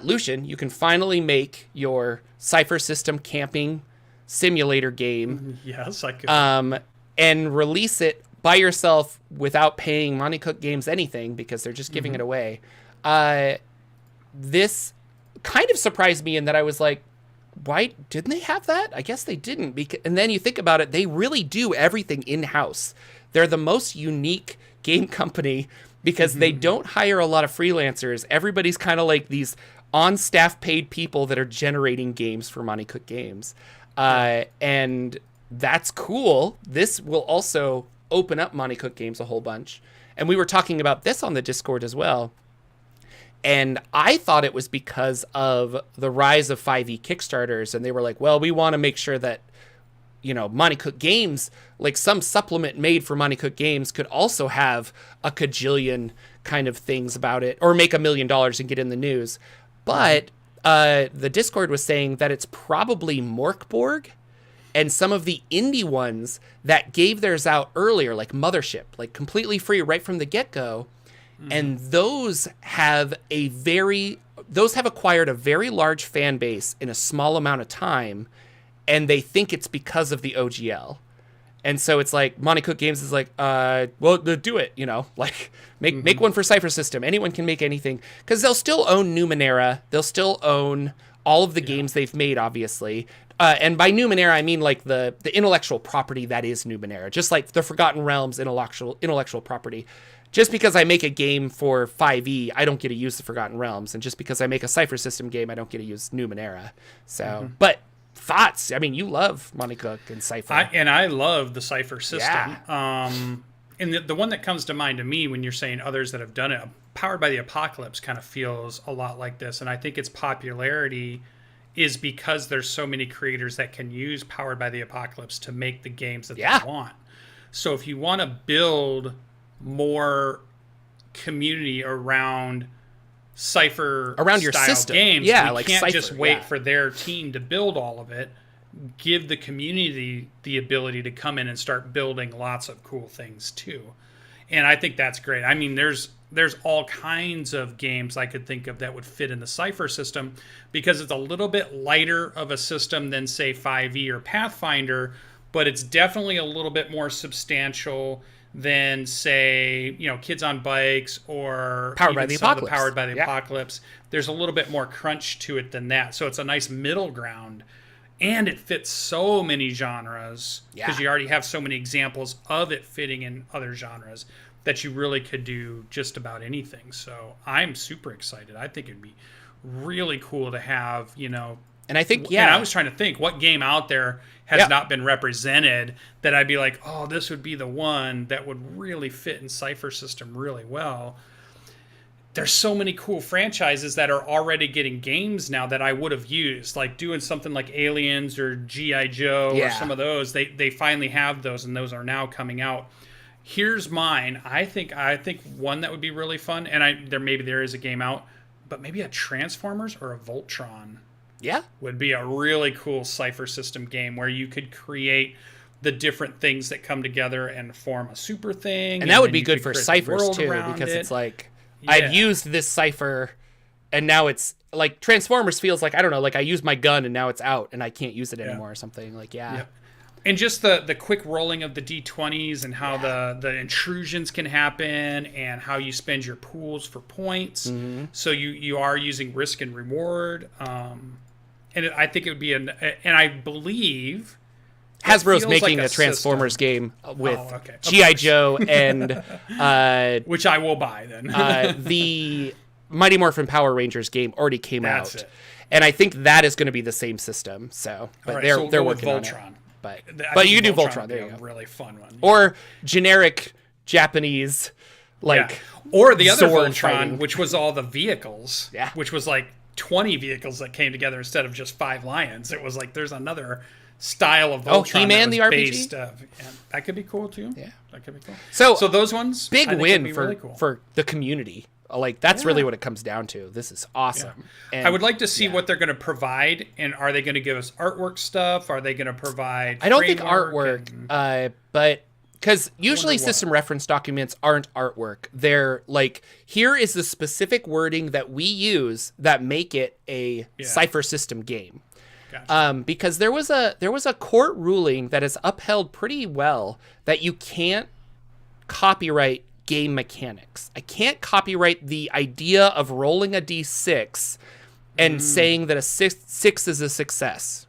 Lucian, you can finally make your Cypher system camping simulator game. Yes, I could. And release it by yourself without paying Monty Cook Games anything because they're just giving it away. This kind of surprised me in that I was like, why didn't they have that? I guess they didn't. And then you think about it, they really do everything in-house. They're the most unique game company because they don't hire a lot of freelancers. Everybody's kind of like these on-staff paid people that are generating games for Monty Cook Games. And that's cool. This will also open up Monty Cook Games a whole bunch. And we were talking about this on the Discord as well. And I thought it was because of the rise of 5e Kickstarters. And they were like, well, we want to make sure that, you know, Monty Cook Games, like some supplement made for Monty Cook Games could also have a cajillion kind of things about it or make $1 million and get in the news. But the Discord was saying that it's probably Morkborg and some of the indie ones that gave theirs out earlier, like Mothership, like completely free right from the get-go. And those have acquired a very large fan base in a small amount of time, and they think it's because of the OGL. And so it's like Monty Cook Games is like, well, do it, you know, like make one for Cypher System. Anyone can make anything because they'll still own Numenera. They'll still own all of the games they've made, obviously. And by Numenera, I mean like the intellectual property that is Numenera, just like the Forgotten Realms intellectual property. Just because I make a game for 5e, I don't get to use the Forgotten Realms. And just because I make a Cypher System game, I don't get to use Numenera. So, but thoughts? I mean, you love Monty Cook and Cypher. I love the Cypher system. Yeah. And the one that comes to mind to me when you're saying others that have done it, Powered by the Apocalypse kind of feels a lot like this. And I think its popularity is because there's so many creators that can use Powered by the Apocalypse to make the games that they want. So if you want to build more community around Cypher around your system games, we like can't Cypher, just wait for their team to build all of it. Give the community the ability to come in and start building lots of cool things too. And I think that's great. I mean, there's all kinds of games I could think of that would fit in the Cypher system because it's a little bit lighter of a system than say 5e or Pathfinder, but it's definitely a little bit more substantial than say, you know, Kids on Bikes or Powered by the Apocalypse. Powered by the Apocalypse. There's a little bit more crunch to it than that. So it's a nice middle ground. And it fits so many genres because you already have so many examples of it fitting in other genres that you really could do just about anything. So I'm super excited. I think it'd be really cool to have, you know. And I think, and I was trying to think what game out there has not been represented that I'd be like, oh, this would be the one that would really fit in Cypher System really well. There's so many cool franchises that are already getting games now that I would have used, like doing something like Aliens or G.I. Joe or some of those. They finally have those, and those are now coming out. Here's mine. I think one that would be really fun, and there is a game out, but maybe a Transformers or a Voltron. Yeah. Would be a really cool Cypher System game where you could create the different things that come together and form a super thing. And that would be good for Cyphers too, because it's like, I've used this Cypher and now it's like Transformers feels like, I don't know, like I used my gun and now it's out and I can't use it anymore or something. Like, And just the quick rolling of the D20s and how the intrusions can happen and how you spend your pools for points. So you are using risk and reward. I think it would be and I believe Hasbro's making a Transformers game with G.I. Joe and which I will buy then. The Mighty Morphin Power Rangers game already came out. And I think that is going to be the same system. So, but they're working on it. But you can do Voltron. There you go. A really fun one. Or generic Japanese, or the other Zord Voltron, fighting. which was all the vehicles. Yeah. Which was like 20 vehicles that came together instead of just 5 lions. It was like there's another style of Voltron. He-Man that was the RPG? based, yeah, that could be cool too. Yeah. That could be cool. So those ones, big I think win would be for really cool. for the community. Like that's really what it comes down to. This is awesome. And, I would like to see what they're going to provide, and are they going to give us artwork stuff? Are they going to provide? I don't think framework artwork, but because usually system reference documents aren't artwork. They're like, here is the specific wording that we use that make it a Cypher system game. Gotcha. Because there was a court ruling that is upheld pretty well that you can't copyright game mechanics. I can't copyright the idea of rolling a d6 and saying that a six is a success.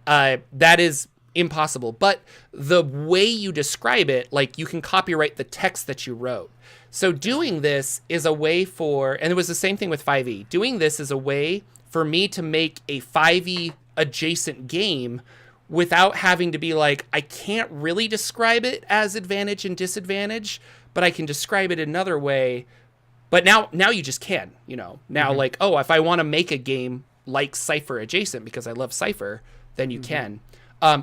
That is impossible. But the way you describe it, like you can copyright the text that you wrote. So doing this is a way for, and it was the same thing with 5e. Doing this is a way for me to make a 5e adjacent game without having to be like, I can't really describe it as advantage and disadvantage, but I can describe it another way. But now you just can, now like, oh, if I want to make a game like Cypher adjacent because I love Cypher, then you can.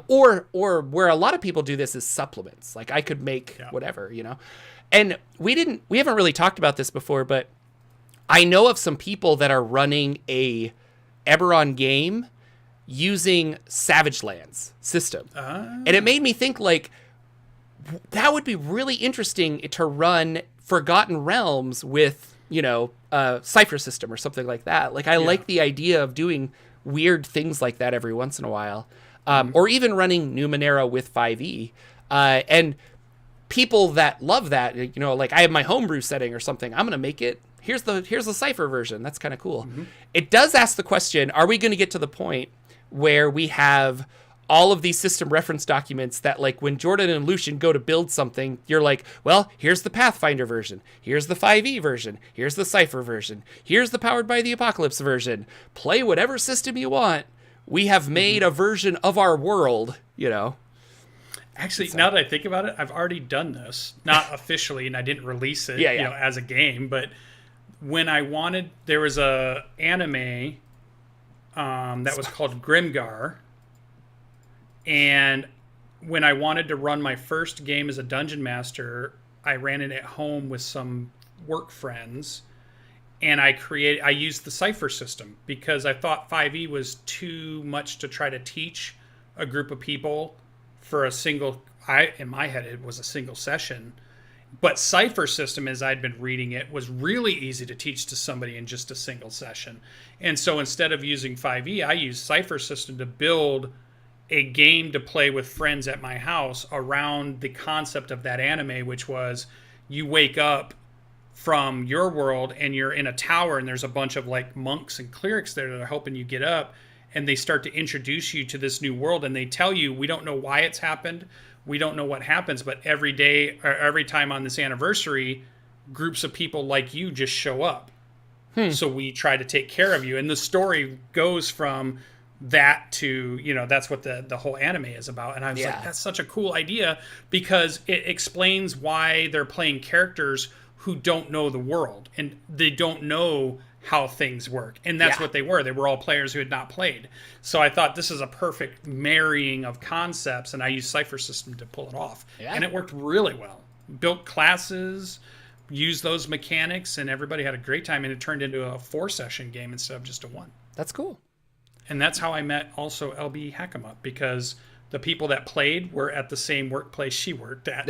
Or where a lot of people do this is supplements. Like I could make whatever, And we haven't really talked about this before, but I know of some people that are running a Eberron game using Savage Lands system. And it made me think like that would be really interesting to run Forgotten Realms with, Cypher system or something like that. Like I like the idea of doing weird things like that every once in a while. Or even running Numenera with 5e. And people that love that, like I have my homebrew setting or something, I'm going to make it. Here's the Cypher version. That's kind of cool. It does ask the question, are we going to get to the point where we have all of these system reference documents that like when Jordan and Lucian go to build something, you're like, well, here's the Pathfinder version. Here's the 5e version. Here's the Cypher version. Here's the Powered by the Apocalypse version. Play whatever system you want. We have made a version of our world, Actually, now that I think about it, I've already done this. Not officially, and I didn't release it as a game, but when I wanted, there was a anime that was called Grimgar, and when I wanted to run my first game as a dungeon master, I ran it at home with some work friends, and I used the Cypher system because I thought 5e was too much to try to teach a group of people for a single, in my head it was a single session. But Cypher system, as I'd been reading it, was really easy to teach to somebody in just a single session. And so instead of using 5e, I used Cypher system to build a game to play with friends at my house around the concept of that anime, which was you wake up from your world and you're in a tower and there's a bunch of like monks and clerics there that are helping you get up, and they start to introduce you to this new world, and they tell you, we don't know why it's happened, we don't know what happens, but every day or every time on this anniversary, groups of people like you just show up. So we try to take care of you, and the story goes from that to, that's what the whole anime is about. And I was like, that's such a cool idea because it explains why they're playing characters who don't know the world and they don't know how things work. And that's what they were. They were all players who had not played. So I thought this is a perfect marrying of concepts, and I used Cypher system to pull it off. And it worked really well. Built classes, used those mechanics, and everybody had a great time, and it turned into a 4-session game instead of just a 1. That's cool. And that's how I met also LB Hackemup, because the people that played were at the same workplace she worked at.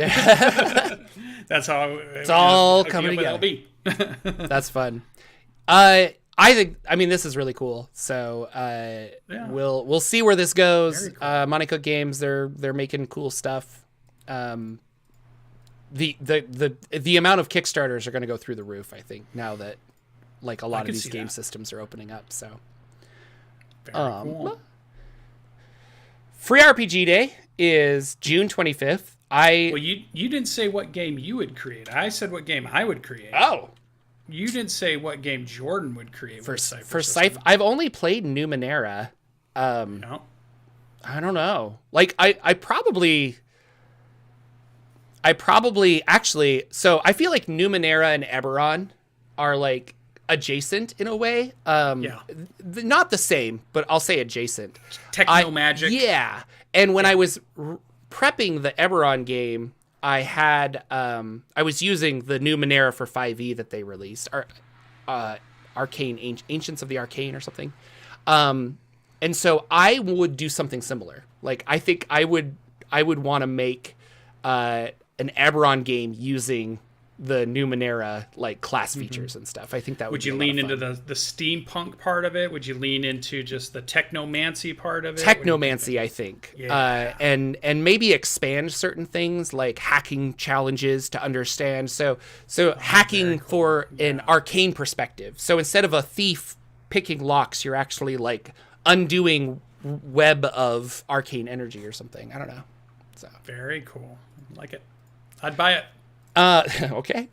That's how it's all coming together. That's fun. I mean, this is really cool. So we'll see where this goes. Cool. Monte Cook Games, they're making cool stuff. The amount of Kickstarters are going to go through the roof, I think, now that like a lot of these game systems are opening up. So very cool. Free RPG Day is June 25th. Well, you didn't say what game you would create. I said what game I would create. Oh. You didn't say what game Jordan would create for Cypher. I've only played Numenera. No. I don't know. Like I probably actually. So I feel like Numenera and Eberron are like adjacent in a way. Yeah. Not the same, but I'll say adjacent. Techno magic. Yeah. And when I was prepping the Eberron game, I had I was using the new Numenera for 5e that they released, Arcane Ancients of the Arcane or something. And so I would do something similar. Like I think I would want to make an Eberron game using the Numenera like class features and stuff. I think that would you lean into the steampunk part of it? Would you lean into just the technomancy part of it? Technomancy, I think. Yeah. And maybe expand certain things like hacking challenges to understand. So hacking cool. For an arcane perspective. So instead of a thief picking locks, you're actually like undoing web of arcane energy or something. I don't know. So very cool. Like it. I'd buy it. Okay.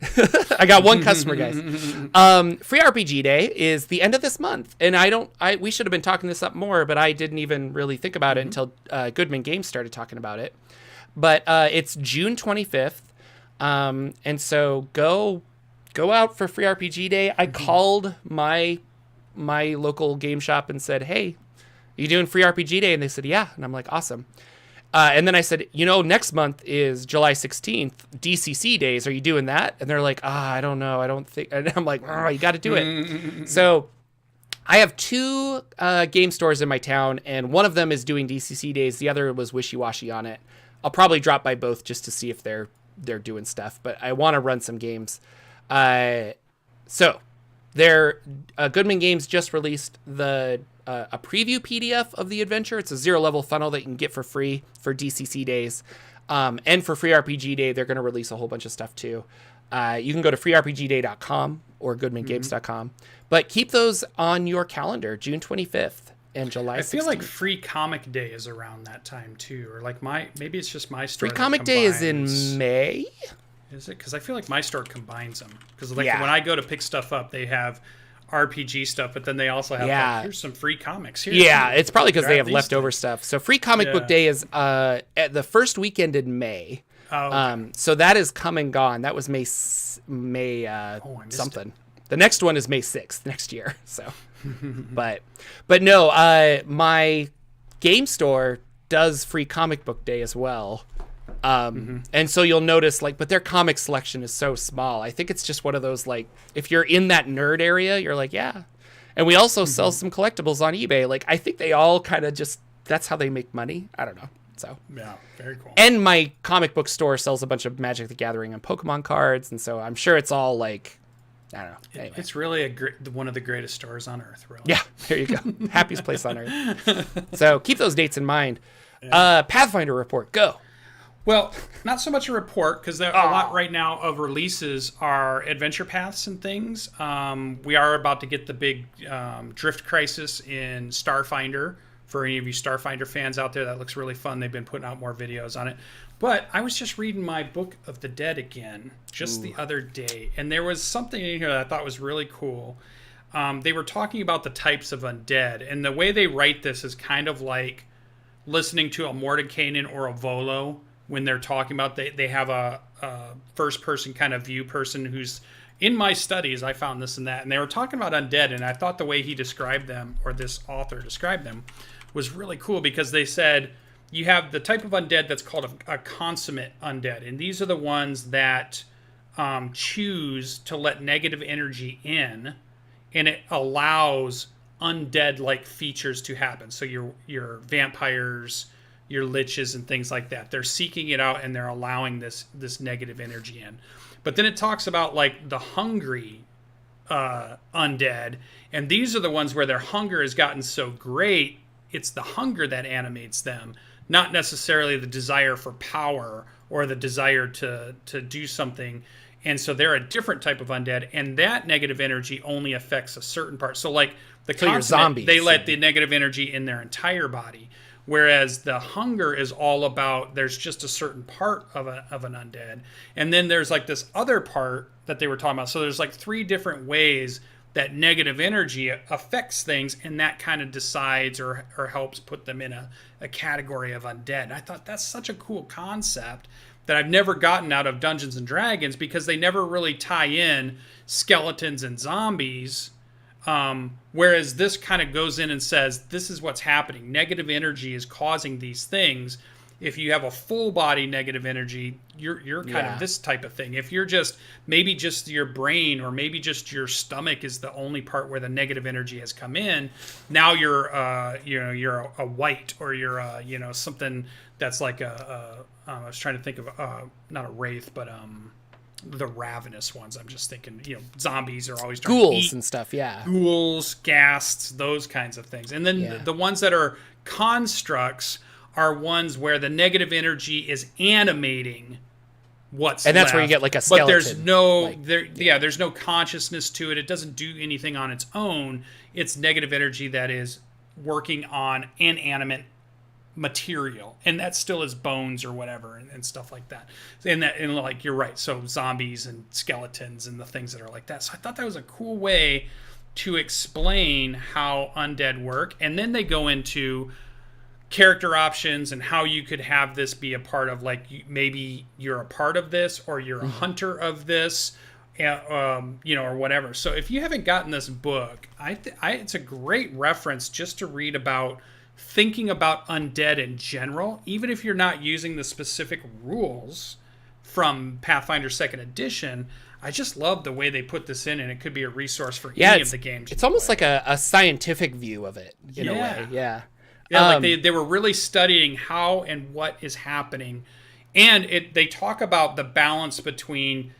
I got one customer, guys. Free RPG Day is the end of this month. And we should have been talking this up more, but I didn't even really think about it until Goodman Games started talking about it. But it's June 25th. And so go out for Free RPG Day. I called my local game shop and said, hey, are you doing Free RPG Day? And they said, yeah. And I'm like, awesome. And then I said, next month is July 16th, DCC days. Are you doing that? And they're like, I don't know. I don't think. And I'm like, you got to do it. So I have 2 game stores in my town, and one of them is doing DCC days. The other was wishy-washy on it. I'll probably drop by both just to see if they're doing stuff. But I want to run some games. So Goodman Games just released a preview PDF of the adventure. It's a 0-level funnel that you can get for free for DCC days. And for Free RPG Day, they're going to release a whole bunch of stuff too. You can go to freerpgday.com or goodmangames.com. But keep those on your calendar, June 25th and July 16th. I feel like Free Comic Day is around that time too. Or like maybe it's just my store. Free Comic Day is in May? Is it? Because I feel like my store combines them. Because when I go to pick stuff up, they have RPG stuff, but then they also have like, here's some free comics here. Yeah, it's probably because they have leftover stuff. So Free Comic Book Day is at the first weekend in May. Oh, okay. So that is come and gone. That was May something. The next one is May 6th next year. So, but no, my game store does Free Comic Book Day as well. And so you'll notice but their comic selection is so small. I think it's just one of those, if you're in that nerd area, you're like, yeah. And we also sell some collectibles on eBay. I think they all kind of that's how they make money. I don't know. So yeah, very cool. And my comic book store sells a bunch of Magic the Gathering and Pokemon cards. And so I'm sure it's all I don't know. Anyway. It's really one of the greatest stores on earth, really. Yeah, there you go. Happiest place on earth. So keep those dates in mind. Yeah. Pathfinder report, go. Well, not so much a report, because a lot right now of releases are adventure paths and things. We are about to get the big Drift Crisis in Starfinder. For any of you Starfinder fans out there, that looks really fun. They've been putting out more videos on it. But I was just reading my Book of the Dead again just the other day, and there was something in here that I thought was really cool. They were talking about the types of undead, and the way they write this is kind of like listening to a Mordekainen or a Volo. When they're talking about, they have a first-person kind of view person who's, in my studies, I found this and that. And they were talking about undead, and I thought the way he described them, or this author described them, was really cool, because they said you have the type of undead that's called a consummate undead. And these are the ones that choose to let negative energy in, and it allows undead-like features to happen. So your vampires, your liches and things like that. They're seeking it out, and they're allowing this negative energy in. But then it talks about the hungry undead, and these are the ones where their hunger has gotten so great, it's the hunger that animates them, not necessarily the desire for power or the desire to do something. And so they're a different type of undead, and that negative energy only affects a certain part. So the consummate, they let the negative energy in their entire body. Whereas the hunger is all about, there's just a certain part of an undead. And then there's this other part that they were talking about. So there's 3 different ways that negative energy affects things, and that kind of decides or helps put them in a category of undead. And I thought that's such a cool concept that I've never gotten out of Dungeons and Dragons, because they never really tie in skeletons and zombies. Whereas this kind of goes in and says, this is what's happening. Negative energy is causing these things. If you have a full body negative energy, you're kind of this type of thing. If you're maybe just your brain, or maybe just your stomach is the only part where the negative energy has come in, now you're a white, or you're something that's like I was trying to think of not a wraith, but the ravenous ones. I'm just thinking, zombies are always trying to eat. And stuff. Yeah, ghouls, ghasts, those kinds of things. And then the ones that are constructs are ones where the negative energy is animating what's and that's left, where you get like a skeleton. But there's no there's no consciousness to it. It doesn't do anything on its own. It's negative energy that is working on inanimate material, and that still is bones or whatever, and stuff like that. And like, you're right, so zombies and skeletons and the things that are like that. So I thought that was a cool way to explain how undead work. And then they go into character options and how you could have this be a part of, like, maybe you're a part of this, or you're a hunter of this, or whatever. So if you haven't gotten this book, it's a great reference just to read about thinking about undead in general, even if you're not using the specific rules from Pathfinder 2nd Edition. I just love the way they put this in, and it could be a resource for any of the games. It's almost like a scientific view of it in a way. Yeah. Yeah, like they were really studying how and what is happening. And they talk about the balance between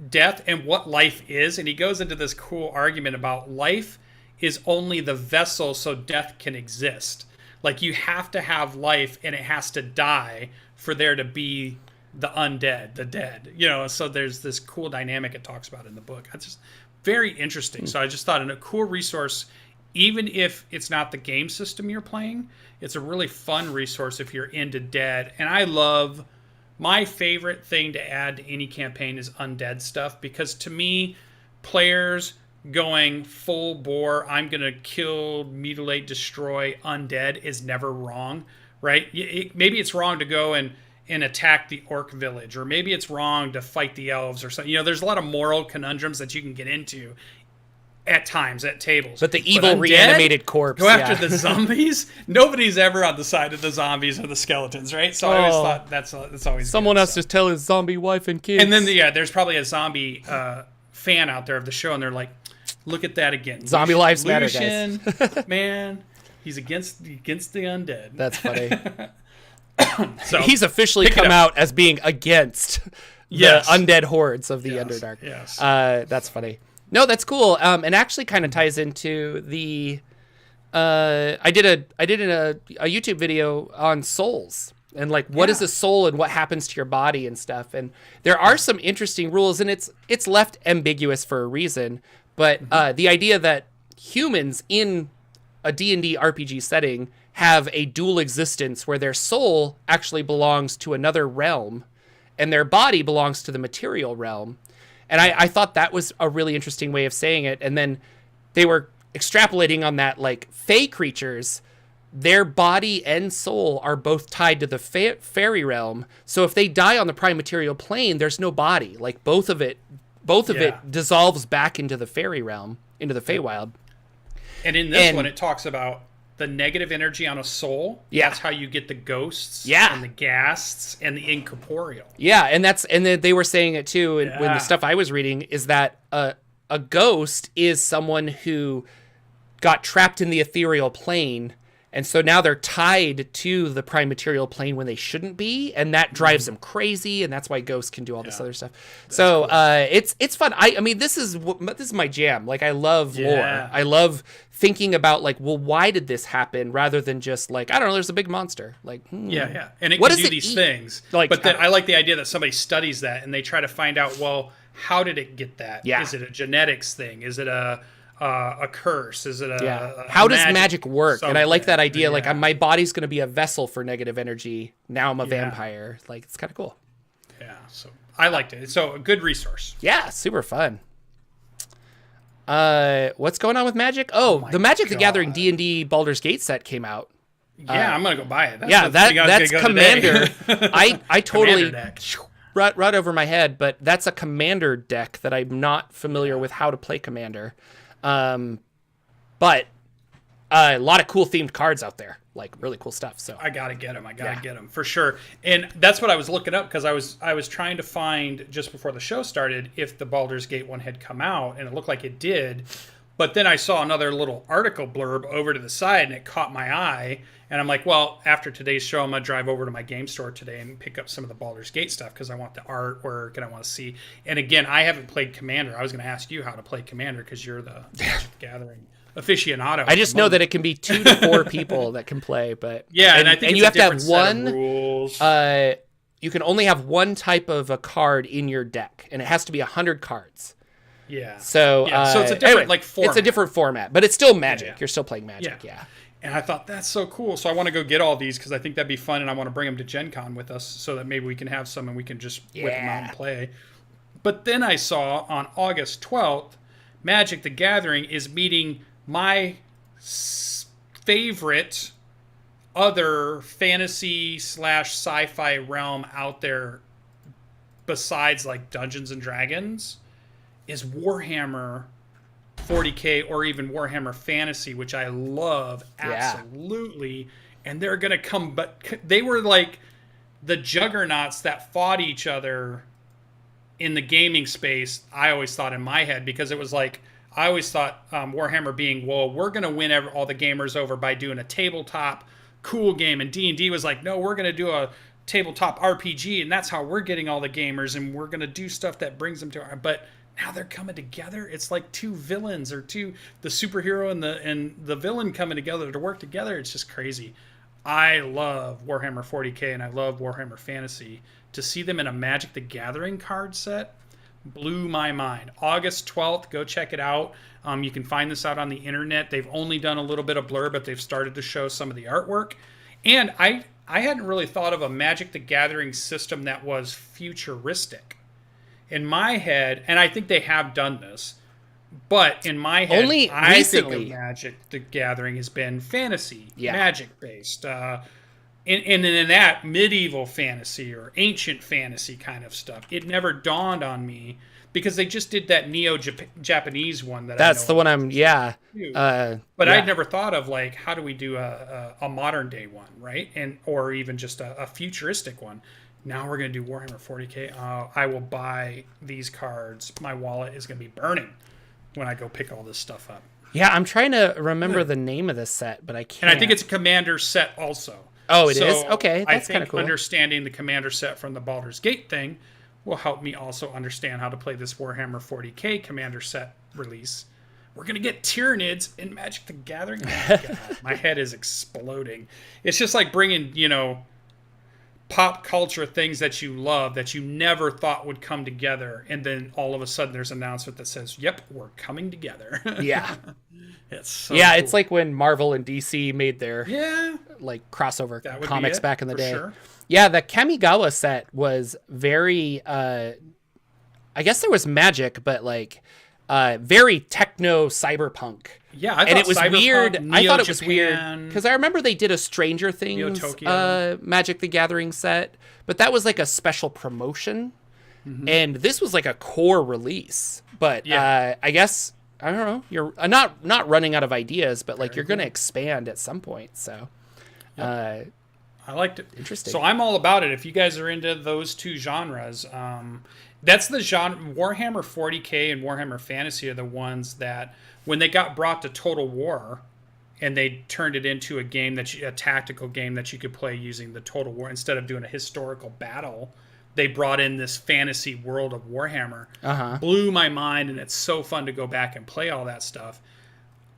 death and what life is. And he goes into this cool argument about life is only the vessel so death can exist. Like, you have to have life, and it has to die for there to be the undead, the dead. So there's this cool dynamic it talks about in the book. It's just very interesting. So I just thought, a cool resource. Even if it's not the game system you're playing, it's a really fun resource if you're into dead. And I love, my favorite thing to add to any campaign is undead stuff, because to me, players going full bore, I'm going to kill, mutilate, destroy undead is never wrong, right? Maybe it's wrong to go and attack the orc village, or maybe it's wrong to fight the elves or something. There's a lot of moral conundrums that you can get into at times at tables. But the evil reanimated corpse. Go after the zombies. Nobody's ever on the side of the zombies or the skeletons, right? So I always thought that's always someone good, else just tell his zombie wife and kids. And then there's probably a zombie fan out there of the show, and they're like, look at that again. Zombie lives matter, guys. Man, he's against the undead. That's funny. So he's officially come out as being against the undead hordes of the Underdark. Yes. That's funny. No, that's cool. And actually kind of ties into the I did a YouTube video on souls, and like what is a soul and what happens to your body and stuff. And there are some interesting rules, and it's left ambiguous for a reason. But the idea that humans in a D&D RPG setting have a dual existence where their soul actually belongs to another realm and their body belongs to the material realm. And I thought that was a really interesting way of saying it. And then they were extrapolating on that, like, fae creatures, their body and soul are both tied to the fairy realm. So if they die on the prime material plane, there's no body. Like, both of it dissolves back into the fairy realm, into the Feywild. And in this one, it talks about the negative energy on a soul. Yeah. That's how you get the ghosts and the ghasts and the incorporeal. Yeah, and then they were saying it too, and when the stuff I was reading is that a ghost is someone who got trapped in the ethereal plane, and so now they're tied to the prime material plane when they shouldn't be, and that drives them crazy, and that's why ghosts can do all this other stuff. That's so cool. It's fun. I mean, this is my jam. Like, I love lore. I love thinking about, like, well, why did this happen, rather than just like, I don't know, there's a big monster. Like, and it can do these things. Like, but I like the idea that somebody studies that and they try to find out, well, how did it get that? Yeah. Is it a genetics thing? Is it a curse? Is it how does magic work? And I like that idea. Like, my body's going to be a vessel for negative energy. Now I'm a vampire. Like, it's kind of cool. Yeah. So I liked it. So a good resource. Yeah. Super fun. What's going on with Magic? Oh, the Magic the Gathering D&D Baldur's Gate set came out. Yeah, I'm gonna go buy it. That's Commander. I totally deck. right over my head, but that's a Commander deck that I'm not familiar with how to play Commander. But a lot of cool themed cards out there, like really cool stuff. So I gotta get them. Get them for sure. And that's what I was looking up because I was trying to find just before the show started if the Baldur's Gate one had come out, and it looked like it did. But then I saw another little article blurb over to the side, and it caught my eye. And I'm like, well, after today's show, I'm going to drive over to my game store today and pick up some of the Baldur's Gate stuff because I want the artwork and I want to see. And again, I haven't played Commander. I was going to ask you how to play Commander because you're the Magic the Gathering aficionado. I just know that it can be 2 to 4 people that can play. But yeah, and I think you have to have one rules. You can only have one type of a card in your deck, and it has to be 100 cards. Yeah. So so it's a different format. It's a different format, but it's still Magic. Yeah. You're still playing Magic. Yeah. And I thought that's so cool. So I want to go get all these because I think that'd be fun, and I want to bring them to Gen Con with us so that maybe we can have some and we can just whip them out and play. But then I saw on August 12th, Magic the Gathering is meeting my favorite other fantasy / sci-fi realm out there besides like Dungeons and Dragons is Warhammer 40K or even Warhammer Fantasy, which I love absolutely. And they're going to come, but they were like the juggernauts that fought each other in the gaming space. I always thought in my head, because it was like, I always thought Warhammer being, well, we're going to win all the gamers over by doing a tabletop cool game. And D&D was like, no, we're going to do a tabletop RPG. And that's how we're getting all the gamers. And we're going to do stuff that brings them to our, but now they're coming together. It's like 2 villains or the superhero and the villain coming together to work together. It's just crazy. I love Warhammer 40K and I love Warhammer Fantasy. To see them in a Magic the Gathering card set blew my mind. August 12th, go check it out. You can find this out on the internet. They've only done a little bit of blur, but they've started to show some of the artwork. And I hadn't really thought of a Magic the Gathering system that was futuristic. In my head, and I think they have done this, but in my head, only I recently. think of Magic the Gathering has been fantasy, Yeah. Magic-based. And in that, medieval fantasy or ancient fantasy kind of stuff. It never dawned on me because they just did that Neo-Japanese one. That's the one I'm, but I'd never thought of, like, how do we do a modern-day one, right? Or even just a futuristic one. Now we're going to do Warhammer 40K. I will buy these cards. My wallet is going to be burning when I go pick all this stuff up. Yeah, I'm trying to remember the name of this set, but I can't. And I think it's a Commander set also. Oh, it is? Okay, that's kind of cool. Understanding the Commander set from the Baldur's Gate thing will help me also understand how to play this Warhammer 40K Commander set release. We're going to get Tyranids in Magic the Gathering. Oh my God, my head is exploding. It's just like bringing, pop culture things that you love that you never thought would come together, and then all of a sudden there's an announcement that says, yep, we're coming together. Yeah. It's so cool. It's like when Marvel and DC made their crossover comics back in the day. Sure. Yeah, the Kamigawa set was very I guess there was magic, but like very techno cyberpunk. Yeah, and it was weird. I thought it was weird Japan. because I remember they did a Stranger Things Magic the Gathering set, but that was like a special promotion, and this was like a core release. But I guess I don't know. You're not running out of ideas, but like you're going to expand at some point. So I liked it. Interesting. So I'm all about it. If you guys are into those 2 genres, that's the genre. Warhammer 40K and Warhammer Fantasy are the ones that, when they got brought to Total War, and they turned it into a game a tactical game that you could play using the Total War instead of doing a historical battle, they brought in this fantasy world of Warhammer. Blew my mind, and it's so fun to go back and play all that stuff.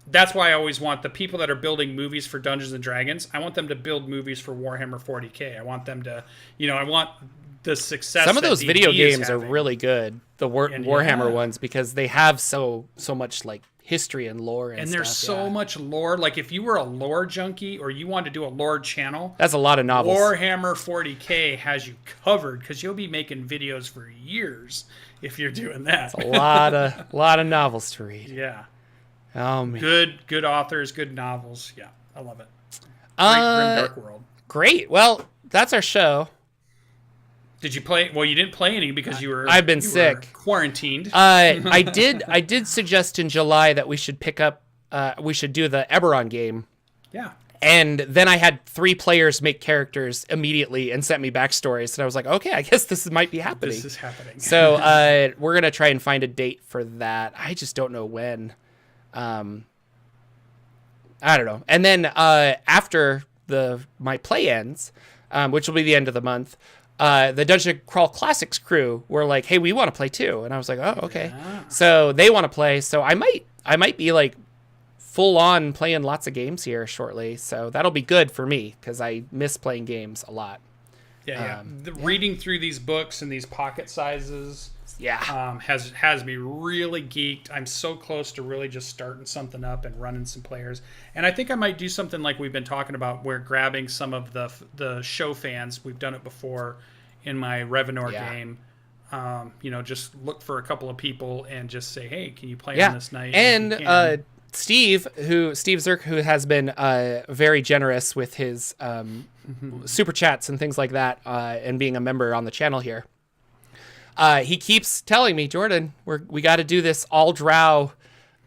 That's why I always want the people that are building movies for Dungeons and Dragons, I want them to build movies for Warhammer 40K. I want them to, I want the success. Some of those D&D video games are having. really good, the Warhammer ones, because they have so much like history and lore and there's so much lore. Like if you were a lore junkie or you wanted to do a lore channel, that's a lot of novels. Warhammer 40K has you covered because you'll be making videos for years if you're doing that. It's a lot of novels to read. Yeah. Oh man. Good authors, good novels. Yeah, I love it. Grim Dark World. Great. Well, that's our show. Did you play? Well, you didn't play any because I've been sick, quarantined. I did suggest in July that we should pick up. We should do the Eberron game. Yeah. And then I had 3 players make characters immediately and sent me backstories, and I was like, okay, I guess this might be happening. This is happening. So we're gonna try and find a date for that. I just don't know when. I don't know. And then after my play ends, which will be the end of the month, the Dungeon Crawl Classics crew were like, hey, we want to play too. And I was like, oh, okay. Yeah. So they want to play. So I might be like full on playing lots of games here shortly. So that'll be good for me because I miss playing games a lot. Yeah. Reading through these books and these pocket sizes yeah, has me really geeked. I'm so close to really just starting something up and running some players. And I think I might do something like we've been talking about, where grabbing some of the show fans. We've done it before in my Revenor game. Just look for a couple of people and just say, hey, can you play on this night? And Steve Zirk, who has been very generous with his super chats and things like that, and being a member on the channel here. He keeps telling me, Jordan, we got to do this all drow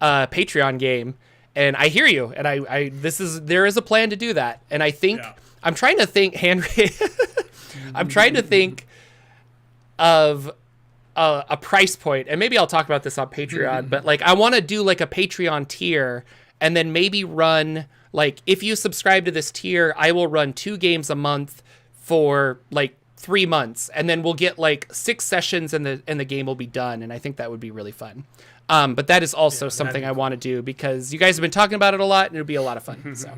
Patreon game, and I hear you. And there is a plan to do that, and I think I'm trying to think, Henry. I'm trying to think of a price point, and maybe I'll talk about this on Patreon. But like, I want to do like a Patreon tier, and then maybe run like, if you subscribe to this tier, I will run 2 games a month for like 3 months, and then we'll get like 6 sessions and the game will be done. And I think that would be really fun. But that is also something I want to do because you guys have been talking about it a lot, and it'll be a lot of fun. So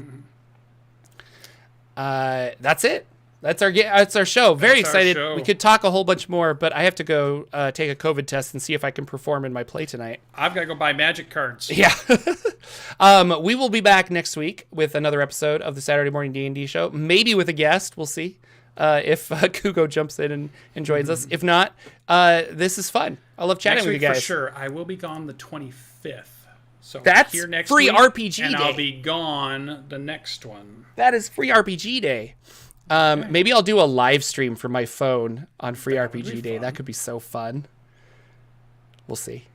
that's it. That's our show. Very excited. We could talk a whole bunch more, but I have to go take a COVID test and see if I can perform in my play tonight. I've got to go buy magic cards. Yeah. We will be back next week with another episode of the Saturday Morning D&D show, maybe with a guest. We'll see. If Kugo jumps in and joins us. If not, this is fun. I love chatting with you guys. For sure. I will be gone the 25th. So that's here next free week, RPG and day. I'll be gone the next one. That is free RPG day. Okay. Maybe I'll do a live stream from my phone on free RPG day. That could be so fun. We'll see.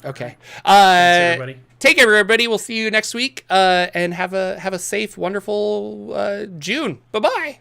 Okay. Thanks, everybody. Take care, everybody. We'll see you next week. And have a safe, wonderful June. Bye-bye.